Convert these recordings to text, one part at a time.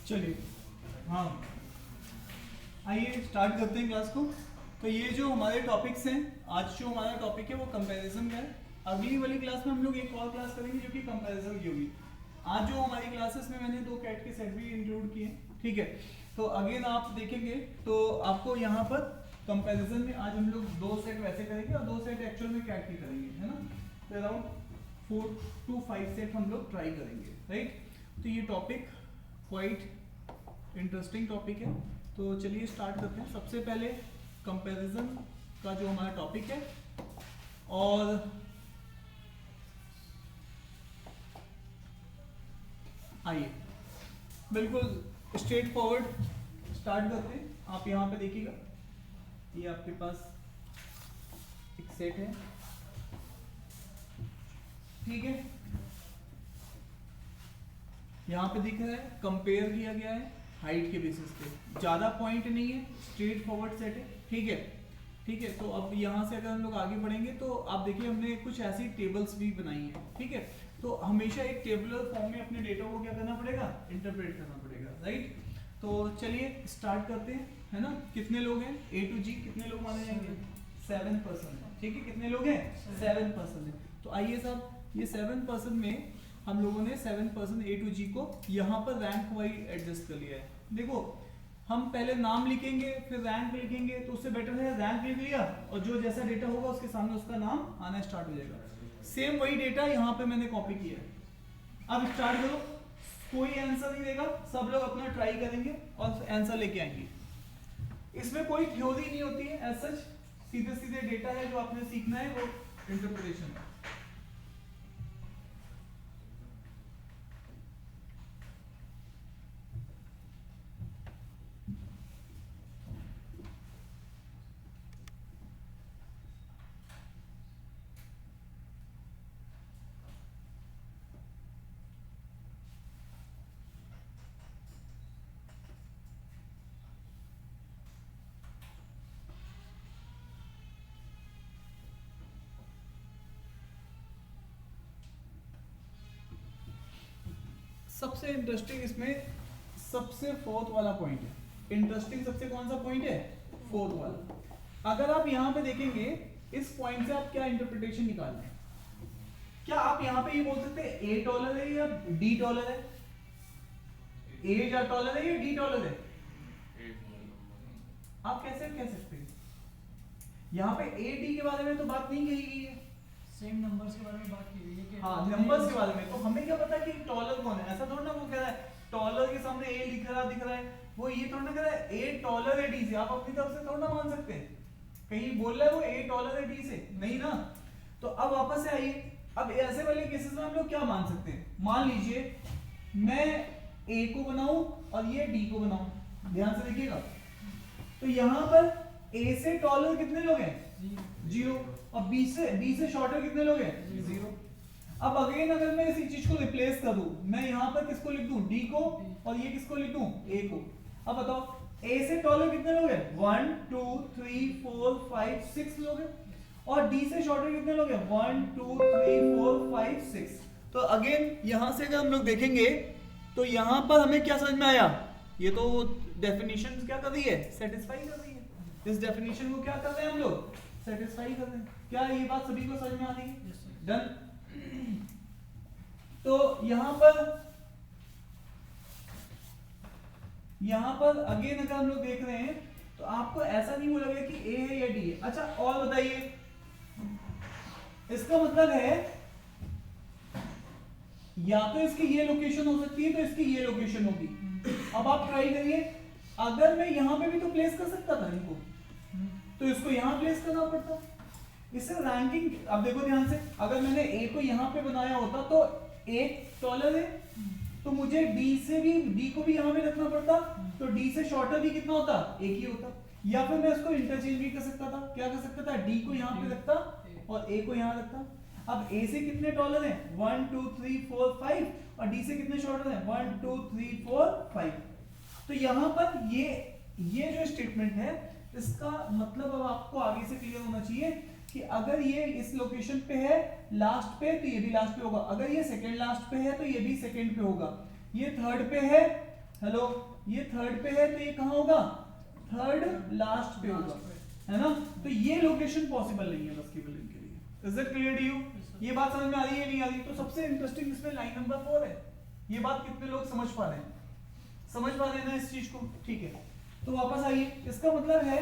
चलिए हाँ आइए स्टार्ट करते हैं क्लास को। तो ये जो हमारे टॉपिक्स हैं, आज जो हमारा टॉपिक है वो कंपैरिजन का है। अगली वाली क्लास में हम लोग एक और क्लास करेंगे जो कि कंपैरिजन की होगी। आज जो हमारी क्लासेस में मैंने 2 कैट के सेट भी इंक्लूड किए, ठीक है। तो अगेन आप देखेंगे तो आपको यहाँ पर कंपैरिजन में आज हम लोग 2 सेट वैसे करेंगे और 2 सेट एक्चुअल में कैट के करेंगे, है ना। तो अराउंड 4 to 5 सेट हम लोग ट्राई करेंगे, राइट। तो ये टॉपिक क्वाइट इंटरेस्टिंग टॉपिक है। तो चलिए स्टार्ट करते हैं। सबसे पहले कंपैरिजन का जो हमारा टॉपिक है, और आइए बिल्कुल स्ट्रेट फॉरवर्ड स्टार्ट करते हैं। आप यहाँ पे देखिएगा, ये आपके पास एक सेट है, ठीक है। यहाँ पे दिख रहा है कंपेयर किया गया है हाइट के बेसिस पे, ज्यादा पॉइंट नहीं है, स्ट्रेट फॉरवर्ड सेट है, ठीक है। ठीक है, तो अब यहाँ से अगर हम लोग आगे बढ़ेंगे तो आप देखिए हमने कुछ ऐसी टेबल्स भी बनाई है, ठीक है। तो हमेशा एक टेबुलर फॉर्म में अपने डेटा को क्या करना पड़ेगा, इंटरप्रेट करना पड़ेगा, राइट। तो चलिए स्टार्ट करते हैं, है ना। कितने लोग हैं A to G, कितने लोग माने जाएंगे? 7%, ठीक है। कितने लोग हैं? 7% है। तो आइए साहब, ये 7% में हम लोगों ने 7% A to G को यहाँ पर रैंक वाइज एडजस्ट कर लिया है। देखो हम पहले नाम लिखेंगे फिर रैंक लिखेंगे, तो उससे बेटर है रैंक लिख लिया और जो जैसा डेटा होगा उसके सामने उसका नाम आना स्टार्ट हो जाएगा। सेम वही डेटा यहाँ पे मैंने कॉपी किया है। अब स्टार्ट करो, कोई आंसर नहीं देगा, सब लोग अपना ट्राई करेंगे और आंसर लेके आएंगे। इसमें कोई थ्योरी नहीं होती है एज सच, सीधे सीधे डेटा है, जो आपने सीखना है वो इंटरप्रिटेशन है। सबसे इंटरेस्टिंग इसमें सबसे फोर्थ वाला पॉइंट है। इंटरेस्टिंग सबसे कौन सा पॉइंट है? फोर्थ वाला। अगर आप यहाँ पे देखेंगे इस पॉइंट से आप क्या इंटरप्रिटेशन निकालना है? क्या आप यहाँ पे ये बोल सकते हैं A टॉलर है या D टॉलर है? A या टॉलर है या D टॉलर है? आप कैसे कह सकते हैं? यहाँ पे A D के बारे में तो बात नहीं कही गई है, सेम नंबर्स के बारे में बात की गई है कि हाँ नंबर्स के बारे में। तो हमें क्या पता कि टॉलर कौन है? ऐसा थोड़ा ना वो कह रहा है टॉलर के सामने A दिख रहा है, वो ये थोड़ा ना कह रहा है A टॉलर है D से। आप अपनी तरफ से थोड़ा ना मान सकते हैं, कहीं बोल रहा है वो A टॉलर है D से, नहीं ना। तो अब वापस से आइए, अब ऐसे वाले केसेस में हम लोग क्या मान सकते हैं? मान लीजिए मैं A को बनाऊं और ये D को बनाऊं, ध्यान से देखिएगा। तो यहाँ पर A से टॉलर कितने लोग हैं? 0। और B से शॉर्टर कितने लोग हैं? 0। अब अगेन अगर मैं इसी चीज को रिप्लेस कर दूं, मैं यहाँ पर किसको लिख दूं? D को, और ये किसको लिख दूं? A को। अब बताओ A से टॉलर कितने लोग हैं? 1 2 3 4 5 6 लोग हैं, और D से शॉर्टर कितने लोग हैं? 1 2 3 4 5 6। तो अगेन यहाँ से अगर हम लोग देखेंगे तो यहाँ पर हमें क्या समझ में आया? ये तो डेफिनेशन क्या कर रही है? सेटिस्फाई कर रही है। इस डेफिनेशन को क्या कर रहे हैं हम लोग? सेटिस्फाई कर रहे हैं। क्या ये बात सभी को समझ में आ रही है? डन। तो यहाँ पर अगेन अगर हम लोग देख रहे हैं तो आपको ऐसा नहीं बोला गया कि A है या D है। अच्छा और बताइए, इसका मतलब है या तो इसकी ये लोकेशन हो सकती है तो इसकी ये लोकेशन होगी। अब आप ट्राई करिए, अगर मैं यहां पे भी तो प्लेस कर सकता था इनको, तो इसको यहां प्लेस करना पड़ता। इससे रैंकिंग, अब देखो ध्यान से, अगर मैंने A को यहां पे बनाया होता तो A टॉलर है, तो मुझे D को भी यहां पे रखना पड़ता, तो D से शॉर्टर भी कितना होता? एक ही होता। या फिर मैं इसको इंटरचेंज भी कर सकता था। क्या कर सकता था? D को यहां पे रखता और A को यहां रखता। अब A से कितने टॉलर हैं? 1 2 3 4 5, और D से कितने शॉर्टर हैं? 1 2 3 4 5। तो यहाँ पर ये जो स्टेटमेंट है, इसका मतलब अब आपको आगे से क्लियर होना चाहिए कि अगर ये इस लोकेशन पे है लास्ट पे, तो ये भी लास्ट पे होगा। अगर ये सेकंड लास्ट पे है तो ये भी सेकंड पे होगा। ये थर्ड पे है हेलो, ये थर्ड पे है तो ये कहाँ होगा, थर्ड लास्ट पे होगा, है ना। तो ये लोकेशन पॉसिबल नहीं है बस केवल इनके लिए। Is it clear to you? ये बात समझ में आ रही है नहीं आ रही? तो सबसे इंटरेस्टिंग इसमें लाइन नंबर 4 है। ये बात कितने लोग समझ पा रहे हैं, समझ पा रहे हैं ना इस चीज को? ठीक है, तो वापस आइए। इसका मतलब है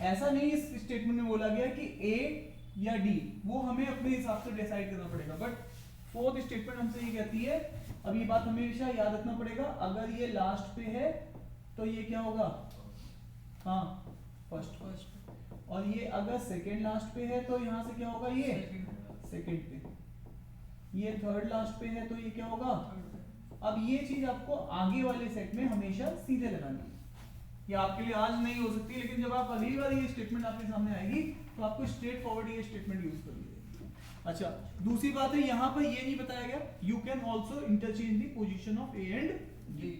ऐसा नहीं इस स्टेटमेंट में बोला गया कि ए या डी, वो हमें अपने हिसाब से डिसाइड करना पड़ेगा, बट फोर्थ स्टेटमेंट हमसे ये कहती है, अब ये बात हमेशा याद रखना पड़ेगा, अगर ये लास्ट पे है तो ये क्या होगा, हाँ फर्स्ट, और ये अगर सेकेंड लास्ट पे है तो यहाँ से क्या होगा, ये सेकेंड पे, ये थर्ड लास्ट पे है तो ये क्या होगा। अब ये चीज आपको आगे वाले सेट में हमेशा सीधे लगानी है। ये आपके लिए आज नहीं हो सकती, लेकिन जब आप अगली बार ये स्टेटमेंट आपके सामने आएगी तो आपको स्ट्रेट फॉरवर्ड ये स्टेटमेंट यूज करनी है। अच्छा, दूसरी बात है यहाँ पर ये नहीं बताया गया, you can also interchange the position of A and D.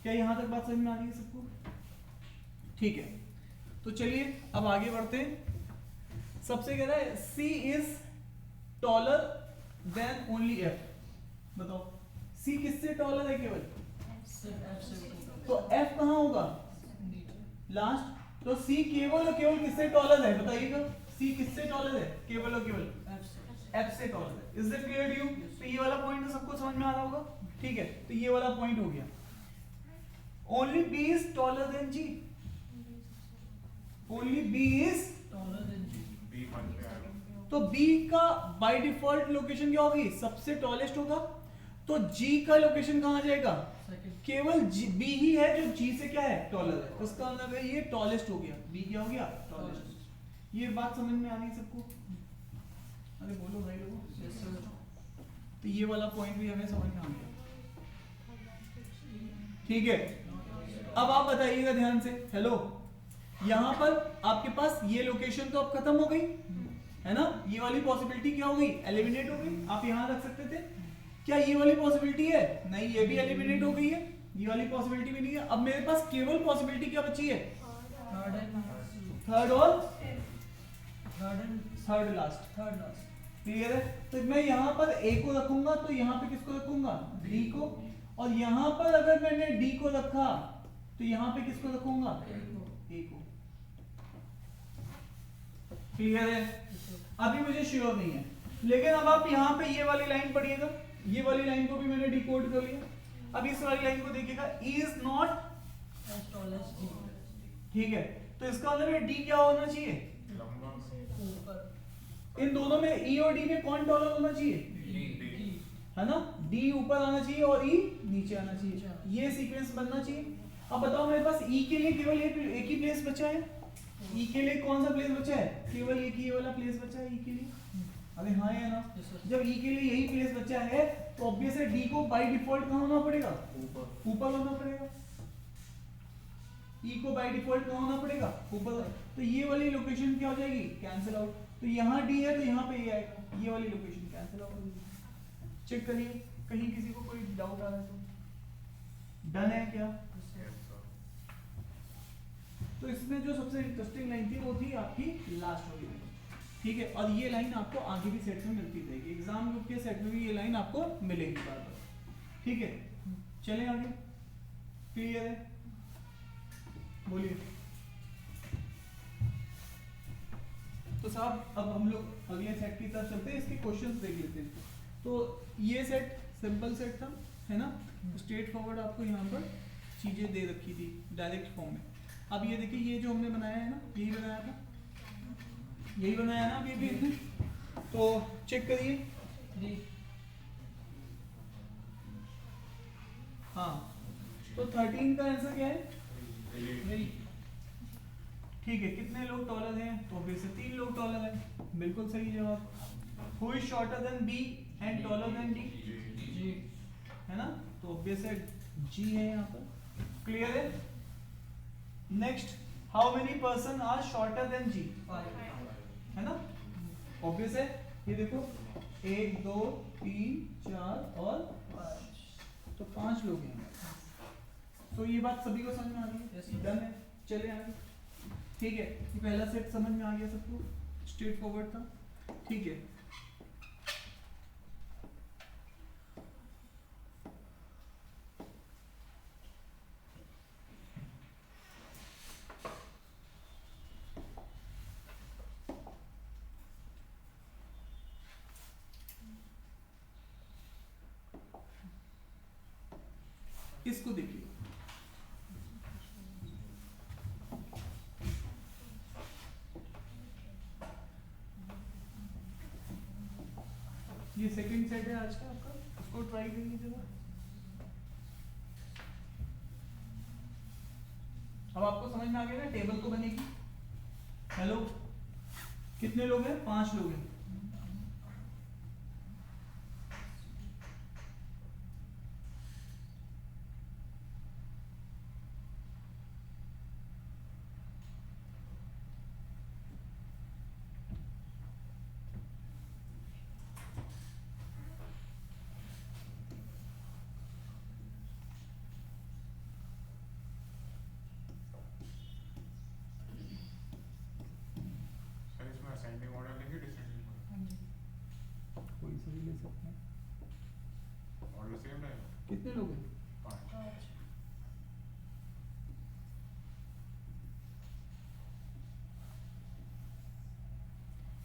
क्या यहाँ तक बात समझ में आ रही है सबको? ठीक है, तो चलिए अब आगे बढ़ते हैं। सबसे कह रहा है C is taller than only F. बताओ सी किससे टॉलर है केवल, तो एफ कहाँ होगा, लास्ट। तो सी केवल और केवल किससे टॉलर है बताइएगा, सी किससे टॉलर है, केवल और केवल एफ से टॉलर है। Is it clear to you? तो ये वाला पॉइंट तो सबको समझ में आ रहा होगा, ठीक है। तो ये वाला पॉइंट हो गया। Only B is taller than G, only B is taller than G. तो बी का बाय डिफॉल्ट लोकेशन क्या होगी, सबसे टॉलेस्ट होगा। तो जी का लोकेशन कहां जाएगा, केवल बी ही है जो जी से क्या है, टॉलर है। उसका मतलब है ये टॉलेस्ट हो गया, बी क्या हो गया, टॉलेस्ट। ये बात समझ में आ रही सबको? अरे बोलो भाई लोगों। तो ये वाला पॉइंट भी हमें समझ में आ गया, ठीक है। अब आप बताइएगा ध्यान से, हेलो, यहां पर आपके पास ये लोकेशन तो अब खत्म हो गई है ना, ये वाली पॉसिबिलिटी क्या हो गई, एलिमिनेट हो गई। आप यहां रख सकते थे, क्या ये वाली पॉसिबिलिटी है, नहीं, ये भी एलिमिनेट हो गई है, ये वाली पॉसिबिलिटी भी नहीं है। अब मेरे पास केवल पॉसिबिलिटी क्या बची है, थर्ड और थर्ड लास्ट। क्लियर है? तो मैं यहाँ पर ए को रखूंगा तो यहाँ पे किसको रखूंगा, डी को, और यहाँ पर अगर मैंने डी को रखा तो यहाँ पे किसको रखूंगा, ए को। क्लियर है? अभी मुझे श्योर नहीं है, लेकिन अब आप यहाँ पे ये वाली लाइन पढ़िएगा, ये वाली लाइन को भी मैंने डिकोड कर लिया। अब इस वाली लाइन को देखिएगा, इज नॉट, ठीक है। तो इसका मतलब डी क्या होना चाहिए, इन दोनों में ई और डी में कौन टॉलर होना चाहिए, है ना। डी ऊपर आना चाहिए और ई नीचे आना चाहिए, ये सीक्वेंस बनना चाहिए। अब बताओ मेरे पास ई के लिए केवल एक ही प्लेस बचा है, ई के लिए कौन सा प्लेस बचा है, केवल एक ही वाला प्लेस बचा है ई के लिए। अरे हाँ है ना, जब ई के लिए यही प्लेस बचा है तो ऑब्वियस है डी को बाय डिफॉल्ट कहाँ होना पड़ेगा, ऊपर होना पड़ेगा। ई को बाय डिफॉल्ट कहाँ होना पड़ेगा, ऊपर। तो ये वाली लोकेशन क्या हो जाएगी, कैंसिल आउट। तो यहाँ डी है तो यहाँ पे ए आएगा, ये वाली लोकेशन कैंसिल आउट हो जाएगी। चेक करिए कहीं किसी को कोई डाउट आ रहा है तो। डन है क्या? तो इसमें जो सबसे इंटरेस्टिंग लाइन थी वो थी आपकी लास्ट वाली लाइन, ठीक है। और ये लाइन आपको आगे भी सेट में मिलती रहेगी, एग्जाम ग्रुप के सेट में भी ये लाइन आपको मिलेगी बार बार, ठीक है। चलें आगे, क्लियर है? बोलिए। तो साहब अब हम लोग अगले सेट की तरफ चलते हैं, इसके क्वेश्चंस देख लेते हैं। तो ये सेट सिंपल सेट था, है ना, स्ट्रेट फॉरवर्ड आपको यहाँ पर चीजें दे रखी थी डायरेक्ट फॉर्म में। अब ये देखिए, ये जो हमने बनाया है ना, यही बनाया था, यही बनाया ना अभी भी, तो चेक करिए। हाँ, तो 13 का आंसर क्या है, ठीक है। कितने लोग टॉलर हैं, तो फिर से 3 लोग टॉलर हैं, बिल्कुल सही जवाब। Who is shorter than B and taller than D, G, है ना, तो ऑब्वियस है जी है यहाँ पर। क्लियर है? Next, how many person are shorter than G, है ना, ऑब्वियस है। ये देखो 1 2 3 4 और 5, तो 5 लोग हैं। तो ये बात सभी को समझ में आ रही है, डन है। चले आगे, ठीक है। ये पहला सेट समझ में आ गया सबको, स्ट्रेट फॉरवर्ड था, ठीक है। इसको देखिए, ये सेकंड सेट है आज का आपका, उसको ट्राई करिए जरा। अब आपको समझ में आ गया ना, टेबल तो बनेगी। हेलो, कितने लोग हैं? 5 लोग हैं। सर इसमें असेंडिंग ऑर्डर लेंगे डिसेंडिंग ऑर्डर? हाँ जी। कोई सा भी ले सकते हैं। ऑर्डर सेम रहेगा? कितने लोग हैं? 5। आज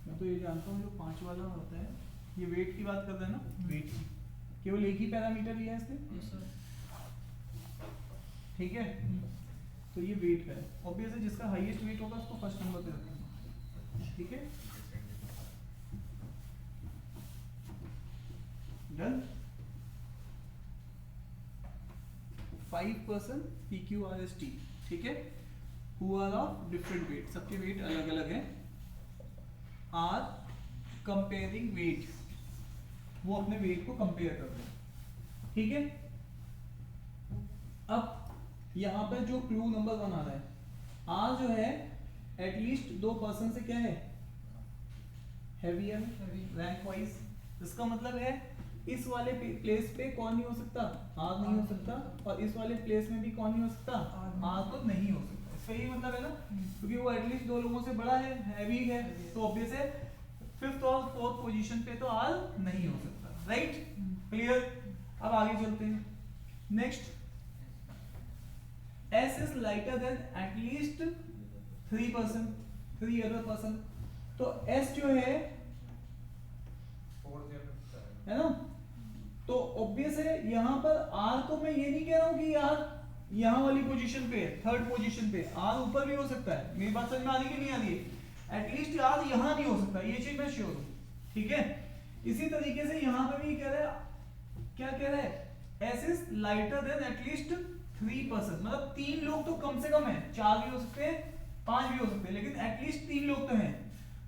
मैं तो ये जानता हूँ जो 5 वाला होता है, ये वेट की बात कर रहे हैं ना, वेट की केवल एक ही पैरामीटर लिया है इसने, यस सर। ठीक है। तो ये वेट का है, ऑब्वियस है, जिसका हाईएस्ट वेट होगा उसको फर्स्ट नंबर पे रखना, ठीक है। डन। 5% PQRST, ठीक है, who are of different weight, सबके वेट अलग अलग हैं, are comparing weight, वो अपने वेट को कंपेयर कर रहे हैं, ठीक है। अब यहाँ पे जो क्लू नंबर 1 आ रहा है, आर जो है एटलीस्ट 2% से क्या है, हैवियर रैंक वाइज, इसका मतलब है इस वाले प्लेस पे कौन नहीं हो सकता, आर नहीं हो सकता, और इस वाले प्लेस में भी कौन नहीं हो सकता, आर तो नहीं हो सकता। इसका यही मतलब है ना, क्योंकि वो एटलीस्ट 2 लोगों से बड़ा है, हैवी है, तो ऑब्वियस है 5th और 4th पोजीशन पे तो आर नहीं हो सकता, राइट, क्लियर। अब आगे चलते हैं, next, S is lighter than at least 3%, 3 other person, तो S जो है ना, तो ऑब्वियस है यहाँ पर R को मैं ये नहीं कह रहा हूँ कि यार यहाँ वाली पोजीशन पे, 3rd पोजीशन पे, R ऊपर भी हो सकता है, मेरी बात समझ में आ रही कि नहीं आ रही है, एटलीस्ट R यहाँ नहीं हो सकता, ये चीज मैं श्योर हूँ, ठीक है। इसी तरीके से यहाँ पे भी कह रहा है, क्या कह रहा है, S is lighter than at least 3%, मतलब 3 लोग तो कम से कम है, 4 भी हो सकते हैं, 5 भी हो सकते हैं, लेकिन एटलीस्ट 3 लोग तो हैं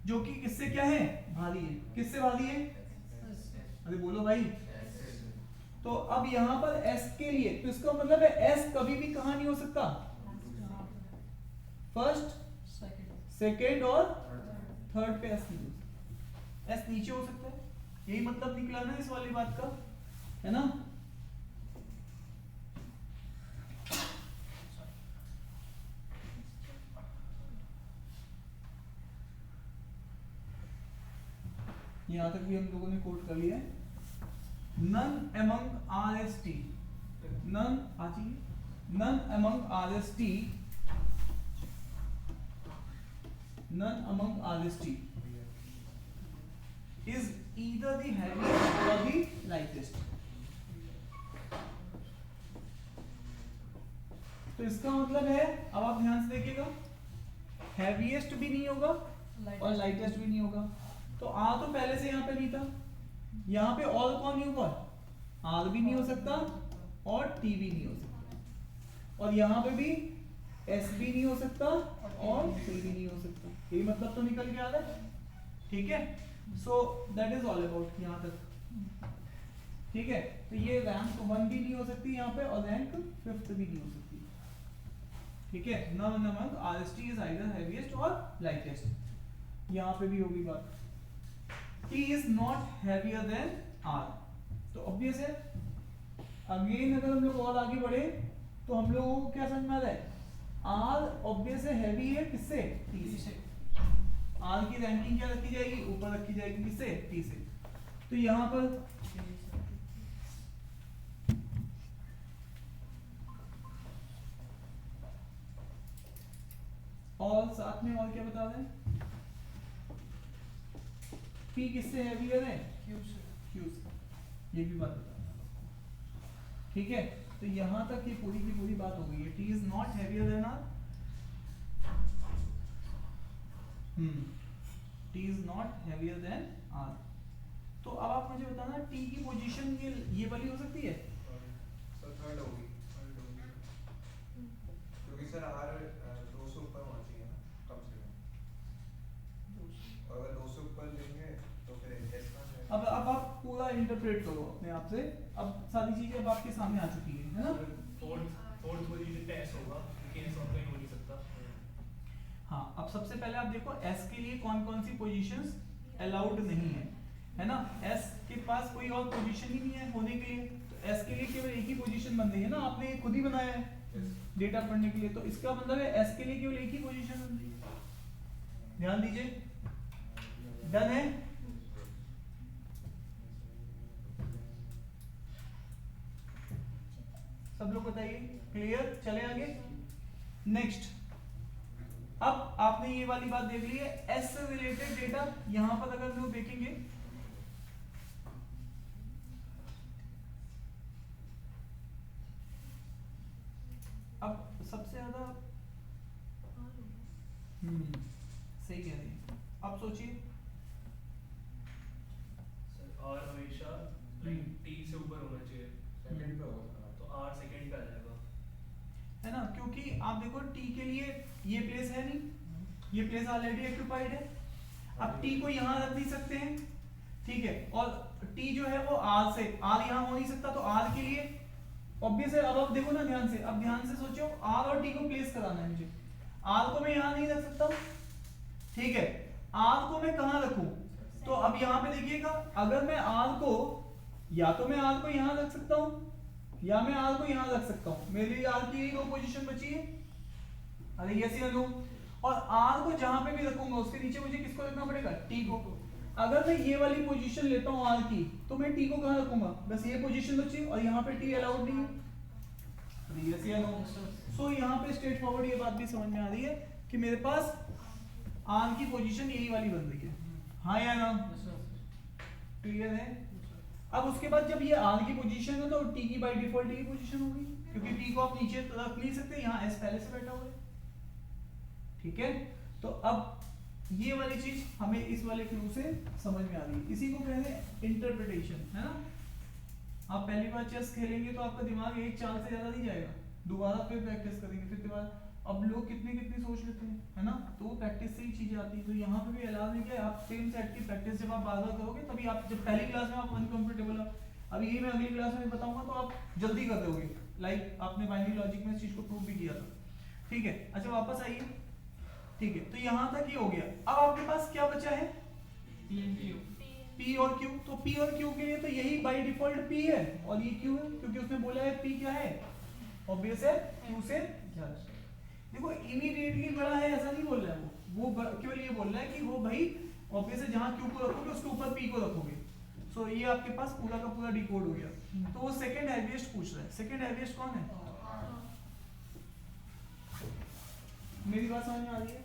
जो कि किससे क्या है, भारी है, किससे भारी है, अरे बोलो भाई। तो अब यहाँ पर S के लिए, तो इसका मतलब है S कभी भी कहाँ नहीं हो सकता, फर्स्ट, सेकेंड और 3rd पे S नहीं हो सकता, S नीचे हो सकता है, यही मतलब निकला ना इस वाली बात का, है ना। यहाँ तक भी हम लोगों ने कोट कर लिया है। None among RST, none among RST is either the heaviest or the lightest। तो इसका मतलब है, अब आप ध्यान से देखिएगा, हैवीएस्ट भी नहीं होगा और लाइटेस्ट भी नहीं होगा, तो आर तो पहले से यहाँ पे नहीं था, यहाँ पे और कौन नहीं होगा, आर भी नहीं हो सकता और टी भी नहीं हो सकता, और यहाँ पे भी एस भी नहीं हो सकता और टी भी नहीं हो सकता, ये मतलब तो निकल के आ रहा है, ठीक है। So that is all about यहाँ तक, ठीक है। तो ये रैंक 1 भी नहीं हो सकती यहाँ पे, और रैंक 5th भी नहीं हो सकती, ठीक है। None among RST is either heaviest और लाइटेस्ट, यहाँ पे भी होगी बात, T is not heavier than R, तो ऑब्वियस है। अगेन अगर हम लोग और आगे बढ़े तो हम लोगों को क्या समझ में आ रहा है, R ऑब्वियस है हैवी है, किससे, T से। R की रैंकिंग क्या रखी जाएगी, ऊपर रखी जाएगी, किससे, T से। तो यहाँ पर और साथ में और क्या बता रहे हैं, P किससे हैवियर है, Q से, ये भी बात बता, ठीक है। तो यहाँ तक ये पूरी की पूरी बात हो गई है। T is not heavier than R, T is not heavier than R. तो अब आप मुझे बताना टी की पोजीशन ये वाली हो सकती है? सर थर्ड होगी, क्योंकि सर आर 2 से ऊपर होना चाहिए ना कम से कम, और अगर 2 से ऊपर लेंगे तो फिर एस का है। अब आप पूरा इंटरप्रेट करो अपने आप से। अब सारी चीजें अब आपके सामने आ चुकी है ना? फोर्थ पोजीशन पे एस होगा क्योंकि एस और कहीं हो नहीं सकता। हाँ, अब सबसे पहले आप देखो एस के लिए कौन कौन सी पोजीशंस अलाउड नहीं है ना? एस के पास कोई और पोजीशन ही नहीं है होने के लिए, तो एस के लिए केवल एक ही पोजीशन बन रही है ना, आपने ये खुद ही बनाया है डेटा पढ़ने के लिए, तो इसका मतलब है एस के लिए केवल एक ही पोजीशन बन रही है। ध्यान दीजिए, डन है? सब लोग बताइए, क्लियर? चले आगे। नेक्स्ट, अब आपने ये वाली बात देख ली है, एस से रिलेटेड डेटा यहां पर अगर लोग देखेंगे अब सबसे ज्यादा सही कह रही है। अब सोचिए सर आर हमेशा लाइक टी से ऊपर होना चाहिए, सेकंड पे होगा तो आर सेकंड पे आ जाएगा, है ना? क्योंकि आप देखो टी के लिए ये प्लेस है नहीं, ये प्लेस ऑलरेडी ऑक्यूपाइड है। अब टी को यहाँ रख नहीं सकते हैं, ठीक है, और टी जो है वो आर से, आर यहाँ हो नहीं सकता, तो आर के लिए ऑब्वियस है। अब आप देखो ना ध्यान से, अब ध्यान से सोचो, आर और टी को प्लेस कराना है मुझे। आर को मैं यहाँ नहीं रख सकता हूँ, ठीक है, आर को मैं कहाँ रखूं? तो अब यहाँ पे देखिएगा, अगर मैं आर को, या तो मैं आर को यहाँ रख सकता हूँ या मैं आर को यहाँ रख सकता हूँ। मेरे लिए आर की दो पोजीशन बची है, अरे यस या नो? और आर को जहां पे भी रखूंगा उसके नीचे मुझे किसको रखना पड़ेगा? टी को। अगर मैं ये वाली पोजीशन लेता हूँ आर की, तो मैं टी को कहाँ रखूंगा? बस ये पोजीशन बची, और यहाँ पे टी अलाउड नहीं है, यस या नो? सो यहाँ पे स्ट्रेट फॉरवर्ड ये बात भी समझ में आ रही है कि मेरे पास आर की पोजीशन यही वाली बन रही है, हाँ या ना? क्लियर है? अब उसके बाद जब ये आर की पोजीशन है तो टी की बाय डिफॉल्ट यही पोजीशन होगी, क्योंकि टी को आप नीचे रख नहीं सकते, यहाँ एस पहले से बैठा हुआ है, ठीक है? तो अब ये वाली चीज हमें इस वाले क्लू से समझ में आ रही है। इसी को कहते हैं इंटरप्रिटेशन, है ना? आप पहली बार चेस खेलेंगे तो आपका दिमाग एक चाल से ज्यादा नहीं जाएगा, दोबारा फिर प्रैक्टिस करेंगे, फिर दोबारा। अब लोग कितनी सोच लेते हैं, है ना? तो वो प्रैक्टिस से ही चीजें आती है। तो यहाँ पे भी अलाउ नहीं किया, आप सेम सेट की प्रैक्टिस जब आप बार बार करोगे, तभी आप जब पहली क्लास में आप अनकंफर्टेबल हो, अब ये मैं अगली क्लास में बताऊंगा तो आप जल्दी कर दोगे, लाइक आपने बाइनरी लॉजिक में इस चीज को प्रूव भी किया था, ठीक है? अच्छा वापस आइए, ठीक है, तो यहाँ तक ये हो गया। अब आपके पास क्या बचा है? P और Q। तो P और Q के लिए तो यही बाय डिफॉल्ट P है और ये Q है, क्योंकि उसने बोला है P क्या है, ऑब्वियस है Q से ज्यादा। देखो इमीडिएटली बड़ा है ऐसा नहीं बोल रहा है वो केवल ये बोल रहा है कि वो भाई ऑब्वियस है, जहां Q को रखोगे उसके ऊपर P को रखोगे। सो ये आपके पास पूरा का पूरा डिकोड हो गया। तो वो सेकंड हैवीएस्ट पूछ रहा है, सेकंड हैवीएस्ट कौन है? मेरी बात समझ में आ रही है?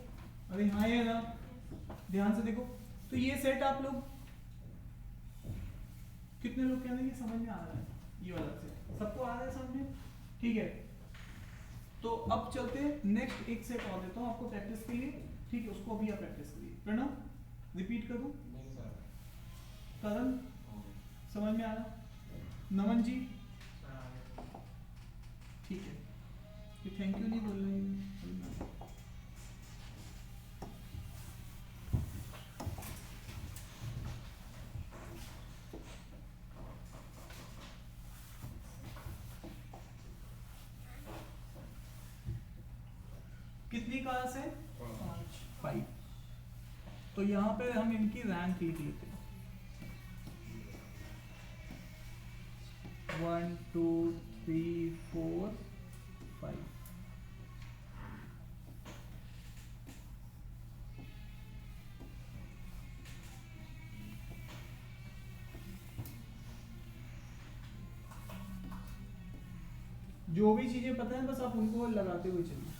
अरे हाँ ये ना, ध्यान से देखो। तो ये सेट आप लोग कितने लोग कह रहे हैं कि समझ में आ रहा है? ये वाला सेट सबको आ रहा है समझ में? ठीक है, तो अब चलते हैं नेक्स्ट। एक सेट और देता हूँ आपको प्रैक्टिस के लिए, ठीक है? उसको अभी आप प्रैक्टिस करिए। प्रणव रिपीट कर दूं? नहीं सर। करण समझ में आ रहा? नमन जी ठीक है, ये थैंक यू नहीं बोल रहे हैं। कितनी क्लास है? 5। तो यहाँ पे हम इनकी रैंक लिख लेते हैं, 1 2 3 4 5। जो भी चीजें पता है बस आप उनको लगाते हुए चलिए।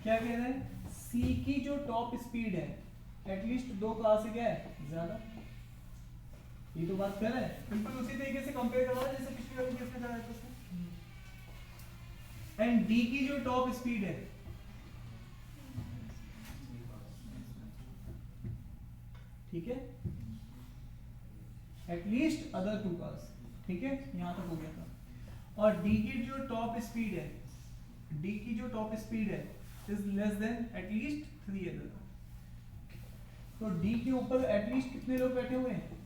क्या कह रहे हैं, सी की जो टॉप स्पीड है एटलीस्ट 2 का से क्या है ज्यादा, ये तो बात कर रहे हैं, बिल्कुल उसी तरीके से कंपेयर करवा जैसे पिछली वाली केस में कराया था उसने। एंड डी की जो टॉप स्पीड है ठीक है एटलीस्ट अदर 2 कार्स, ठीक है यहां तक हो गया था। और डी की जो टॉप स्पीड है, डी की जो टॉप स्पीड है is less than at least 3 other. तो डी के ऊपर एटलीस्ट कितने लोग बैठे हुए हैं,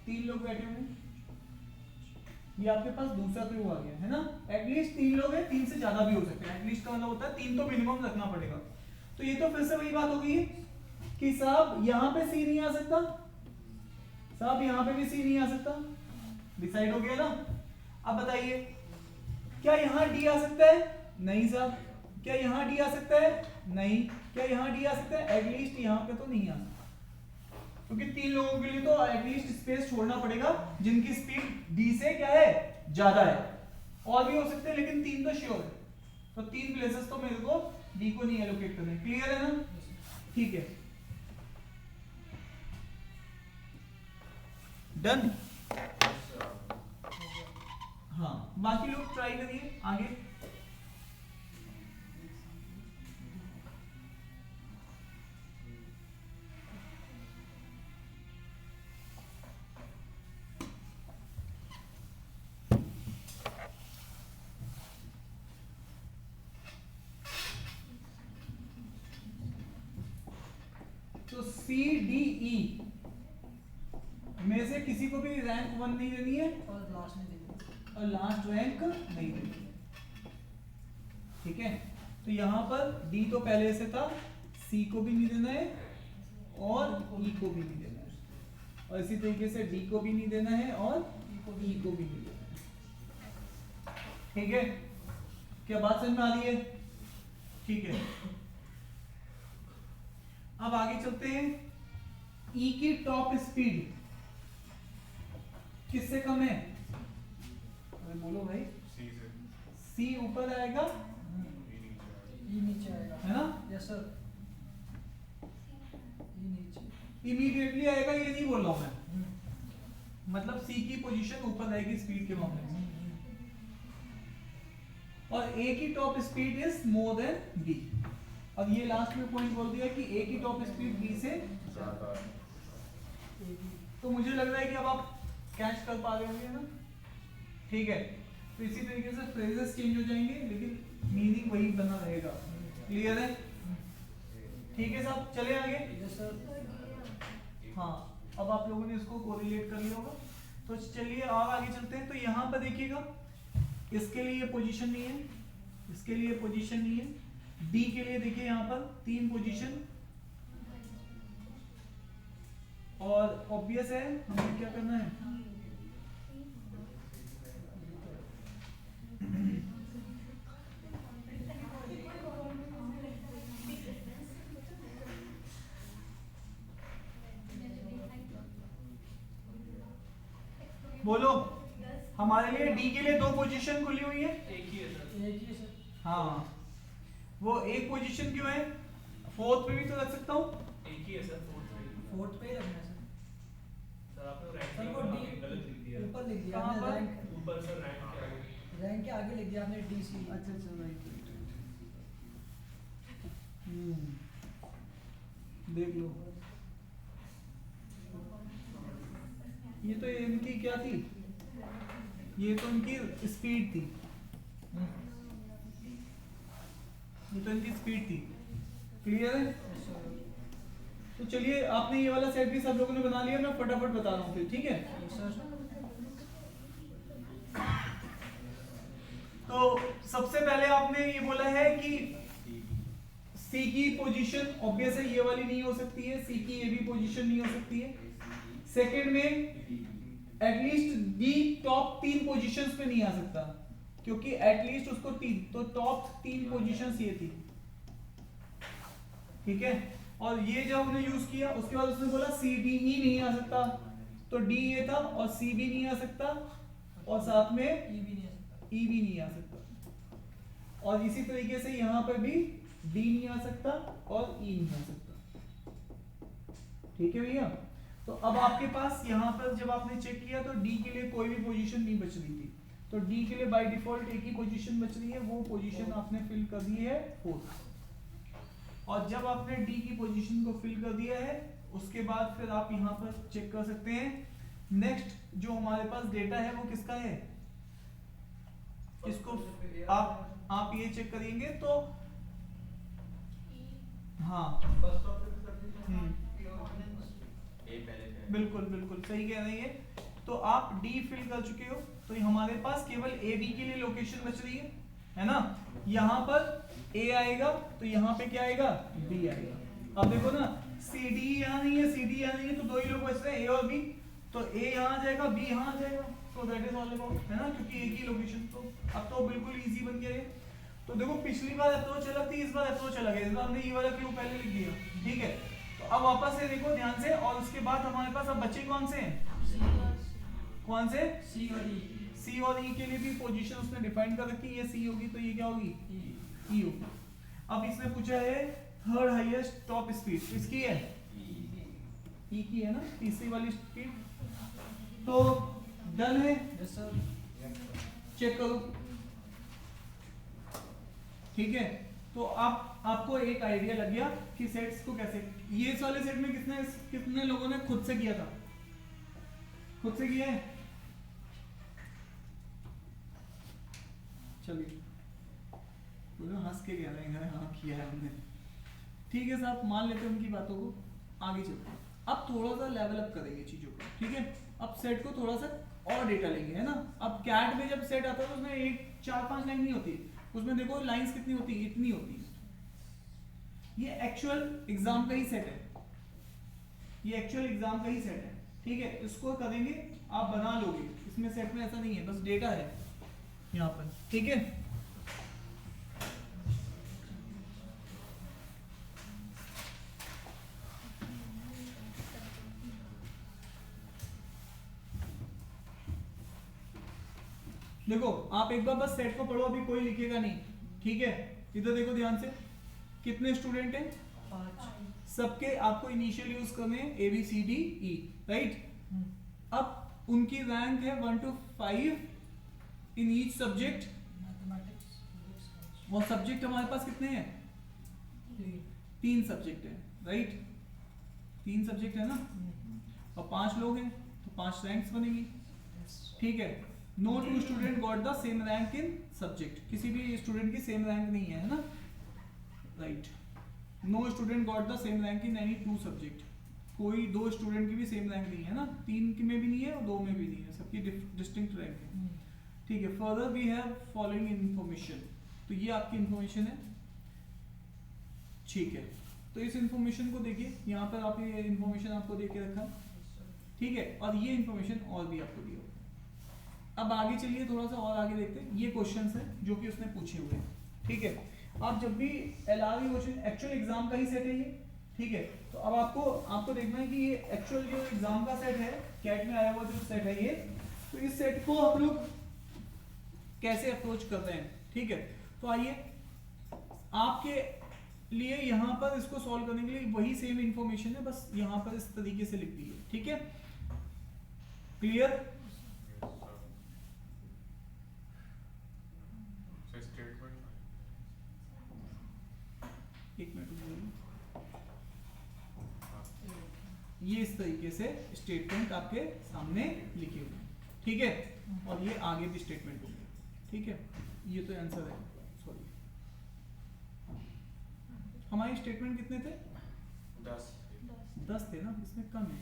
3 लोग बैठे हुए हैं। ये आपके पास दूसरा क्लू आ गया है ना, एटलीस्ट 3 लोग हैं, 3 से ज्यादा भी हो सकते हैं। एटलीस्ट का मतलब होता है 3 तो मिनिमम रखना पड़ेगा। तो ये तो फिर से वही बात हो गई है कि साहब यहाँ पे सी नहीं आ सकता, साहब यहाँ पे भी सी नहीं आ सकता, डिसाइड हो गया ना। अब बताइए क्या यहाँ डी आ सकता है, नहीं साहब। क्या यहाँ डी आ सकता है, नहीं। क्या यहाँ डी आ सकता है, एटलीस्ट यहाँ पे तो नहीं आ सकता, क्योंकि 3 लोगों के लिए तो एटलीस्ट स्पेस छोड़ना पड़ेगा जिनकी स्पीड डी से क्या है ज्यादा है। और भी हो सकते हैं लेकिन 3 तो श्योर है। तो 3 प्लेसेस तो मेरे को डी को नहीं एलोकेट करने। क्लियर है ना, ठीक है डन। हाँ बाकी लोग ट्राई करिए आगे। तो सी डी ई में से किसी को भी रैंक 1 नहीं देनी है और लास्ट में देंगे और लास्ट रैंक नहीं देनी, ठीक है। तो यहां पर डी तो पहले से था, सी को भी नहीं देना है और ई को भी नहीं देना है, और इसी तरीके से डी को भी नहीं देना है और ई को भी नहीं देना है, ठीक है। क्या बात समझ में आ रही है, ठीक है। अब आगे चलते हैं। ई की टॉप स्पीड किससे कम है, अरे बोलो भाई। सी से सी ऊपर आएगा ई नीचे आएगा, है ना, यस सर, ई नीचे, इमीडिएटली आएगा ये नहीं बोल रहा हूं मैं, मतलब सी की पोजीशन ऊपर आएगी स्पीड के मामले में। और ए की top speed is more than B. अब ये लास्ट में पॉइंट बोल दिया कि ए की टॉप स्पीड बी से ज्यादा है। तो मुझे लग रहा है कि अब आप कैच कर पा रहे होंगे ना, ठीक है। तो इसी तरीके से फ्रेजेस चेंज हो जाएंगे लेकिन मीनिंग वही बना रहेगा। क्लियर है, ठीक है साहब, चले आगे। Yes sir. हाँ अब आप लोगों ने इसको कोरिलेट कर लिया होगा, तो चलिए और आगे चलते हैं। तो यहाँ पर देखिएगा इसके लिए पोजीशन नहीं है, इसके लिए पोजीशन नहीं है, डी के लिए देखिए यहाँ पर 3 पोजीशन, और ऑब्वियस है हमें क्या करना है, बोलो। हमारे लिए डी के लिए 2 पोजीशन खुली हुई है, एक ही है सर। एक ही सर, हाँ वो एक पोजीशन क्यों है, 4th पे भी तो रख सकता हूँ। एक ही है सर, फोर्थ पे ही रखना है सर। सर आपने सर रैंक वो डी गलत लिख दिया। ऊपर लिख दिया कहाँ आपने, पर? रैंक ऊपर सर रैंक क्या है? रैंक के आगे लिख दिया आपने डीसी। अच्छा राइट, देख लो ये तो इनकी क्या थी, ये तो इनकी स्पीड थी, ये तो इनकी स्पीड थी। क्लियर है, तो चलिए आपने ये वाला सेट भी सब लोगों ने बना लिया, मैं फटाफट बता रहा हूँ फिर, ठीक है। तो सबसे पहले आपने ये बोला है कि सी की पोजीशन ऑब्वियस है ये वाली नहीं हो सकती है, सी की ये भी पोजीशन नहीं हो सकती है। सेकंड में एटलीस्ट डी टॉप 3 पोजीशंस पे नहीं आ सकता, क्योंकि एटलीस्ट उसको 3, तो टॉप 3 पोजीशंस ये थी, ठीक है। और ये जब हमने यूज किया उसके बाद उसने बोला सी डी ई नहीं आ सकता, तो डी ये था और सी भी नहीं आ सकता, और साथ में ई भी नहीं आ सकता। ई भी नहीं आ सकता। और इसी तरीके से यहाँ पर भी डी नहीं आ सकता और ई नहीं आ सकता। ठीक है भैया, तो अब आपके पास यहाँ पर जब आपने चेक किया तो डी के लिए कोई भी पोजीशन नहीं बच रही थी, तो डी के लिए बाय डिफॉल्ट एक ही पोजीशन बच रही है, वो पोजीशन आपने फिल कर दी है 4। और जब आपने डी की पोजीशन को फिल कर दिया है उसके बाद फिर आप यहाँ पर चेक कर सकते हैं नेक्स्ट जो हमारे पास डेटा है वो किसका है, इसको आप ये चेक करेंगे तो हाँ बिल्कुल बिल्कुल सही कह रही है। तो आप डी फिल कर चुके हो, तो हमारे पास केवल ए बी के लिए लोकेशन बच रही है ना। यहाँ पर ए आएगा तो यहाँ पे क्या आएगा, बी आएगा। अब देखो ना सी डी यहाँ नहीं है, सी डी यहाँ नहीं है, तो दो ही लोग बच रहे हैं ए और बी, तो ए यहाँ आ जाएगा बी यहाँ आ जाएगा, तो दैट इज ऑल अबाउट, है ना, क्योंकि एक ही लोकेशन। तो अब तो बिल्कुल इजी बन गया ये। तो देखो पिछली बार अप्रोच अलग थी, इस बार अप्रोच अलग है, इस बार हमने ये वाला क्यू पहले लिख दिया, ठीक है। तो अब वापस से देखो ध्यान से, और उसके बाद हमारे पास अब बच्चे कौन से हैं, कौन से, सी और ई। सी और ई के लिए भी पोजीशन उसने डिफाइन कर रखी है, ये सी होगी तो ये क्या होगी, ई होगी। अब इसने पूछा है थर्ड हाईएस्ट टॉप स्पीड, तो इसकी है ई की है ना, तीसरी वाली स्पीड। तो डन है, यस सर। चेक करो, ठीक है। तो आपको एक आइडिया लग गया कि सेट्स को कैसे, ये इस वाले सेट में कितने लोगों ने खुद से किया था, खुद से किया है, चलिए पूरा हंस के कह रहे हैं हाँ किया है हमने, ठीक है साहब, मान लेते हैं उनकी बातों को, आगे चलते हैं। अब थोड़ा सा लेवल अप करेंगे चीजों को, ठीक है। अब सेट को थोड़ा सा और डेटा लेंगे, है ना। अब कैट में जब सेट आता है तो उसमें एक 4-5 लाइन नहीं होती, उसमें देखो लाइंस कितनी होती है, इतनी होती है। ये एक्चुअल एग्जाम का ही सेट है, ये एक्चुअल एग्जाम का ही सेट है, ठीक है। इसको करेंगे, आप बना लोगे, इसमें सेट में ऐसा नहीं है, बस डेटा है यहाँ पर, ठीक है। देखो आप एक बार बस सेट को पढ़ो, अभी कोई लिखेगा नहीं, ठीक है। इधर देखो ध्यान से, कितने स्टूडेंट हैं, 5। सबके आपको इनिशियल यूज करने हैं A B C D E, right. अब उनकी रैंक है 1 to 5 in each subject, mathematics और सब्जेक्ट हमारे पास कितने हैं, 3 सब्जेक्ट है, राइट। 3 सब्जेक्ट है ना, और 5 लोग हैं तो 5 रैंक्स बनेगी, ठीक है। No two student got the same rank in subject, किसी भी स्टूडेंट की सेम रैंक नहीं है ना, right. No student got the same rank in any 2 subject, कोई 2 स्टूडेंट की भी सेम रैंक नहीं है ना, 3 में भी नहीं है और 2 में भी नहीं है, सबकी डिस्टिंक्ट रैंक है, ठीक है। Further we have following information, तो ये आपकी इंफॉर्मेशन है, ठीक है। तो इस इंफॉर्मेशन को देखिए, यहाँ पर आप ये इंफॉर्मेशन आपको दे के रखा, ठीक है, और ये इंफॉर्मेशन और भी आपको दी होगी। अब आगे चलिए, थोड़ा सा और आगे देखते हैं, ये क्वेश्चंस हैं जो कि उसने पूछे हुए हैं, ठीक है। आप जब भी एलआरबी क्वेश्चन एक्चुअल एग्जाम का ही सेट है ये, ठीक है। तो अब आपको देखना है कि ये एक्चुअल जो एग्जाम का सेट है, कैट में आया हुआ जो सेट है ये, तो इस सेट को हम लोग कैसे अप्रोच करते हैं, ठीक है। तो आइए आपके लिए यहाँ पर इसको सॉल्व करने के लिए वही सेम इंफॉर्मेशन है, बस यहाँ पर इस तरीके से लिख दी है, ठीक है। क्लियर, एक मिनट, ये इस तरीके से स्टेटमेंट आपके सामने लिखे हुए हैं, ठीक है। और ये आगे भी स्टेटमेंट होंगे, ठीक है। ये तो आंसर है, सॉरी। हमारे स्टेटमेंट कितने थे, 10 थे ना, इसमें कम है,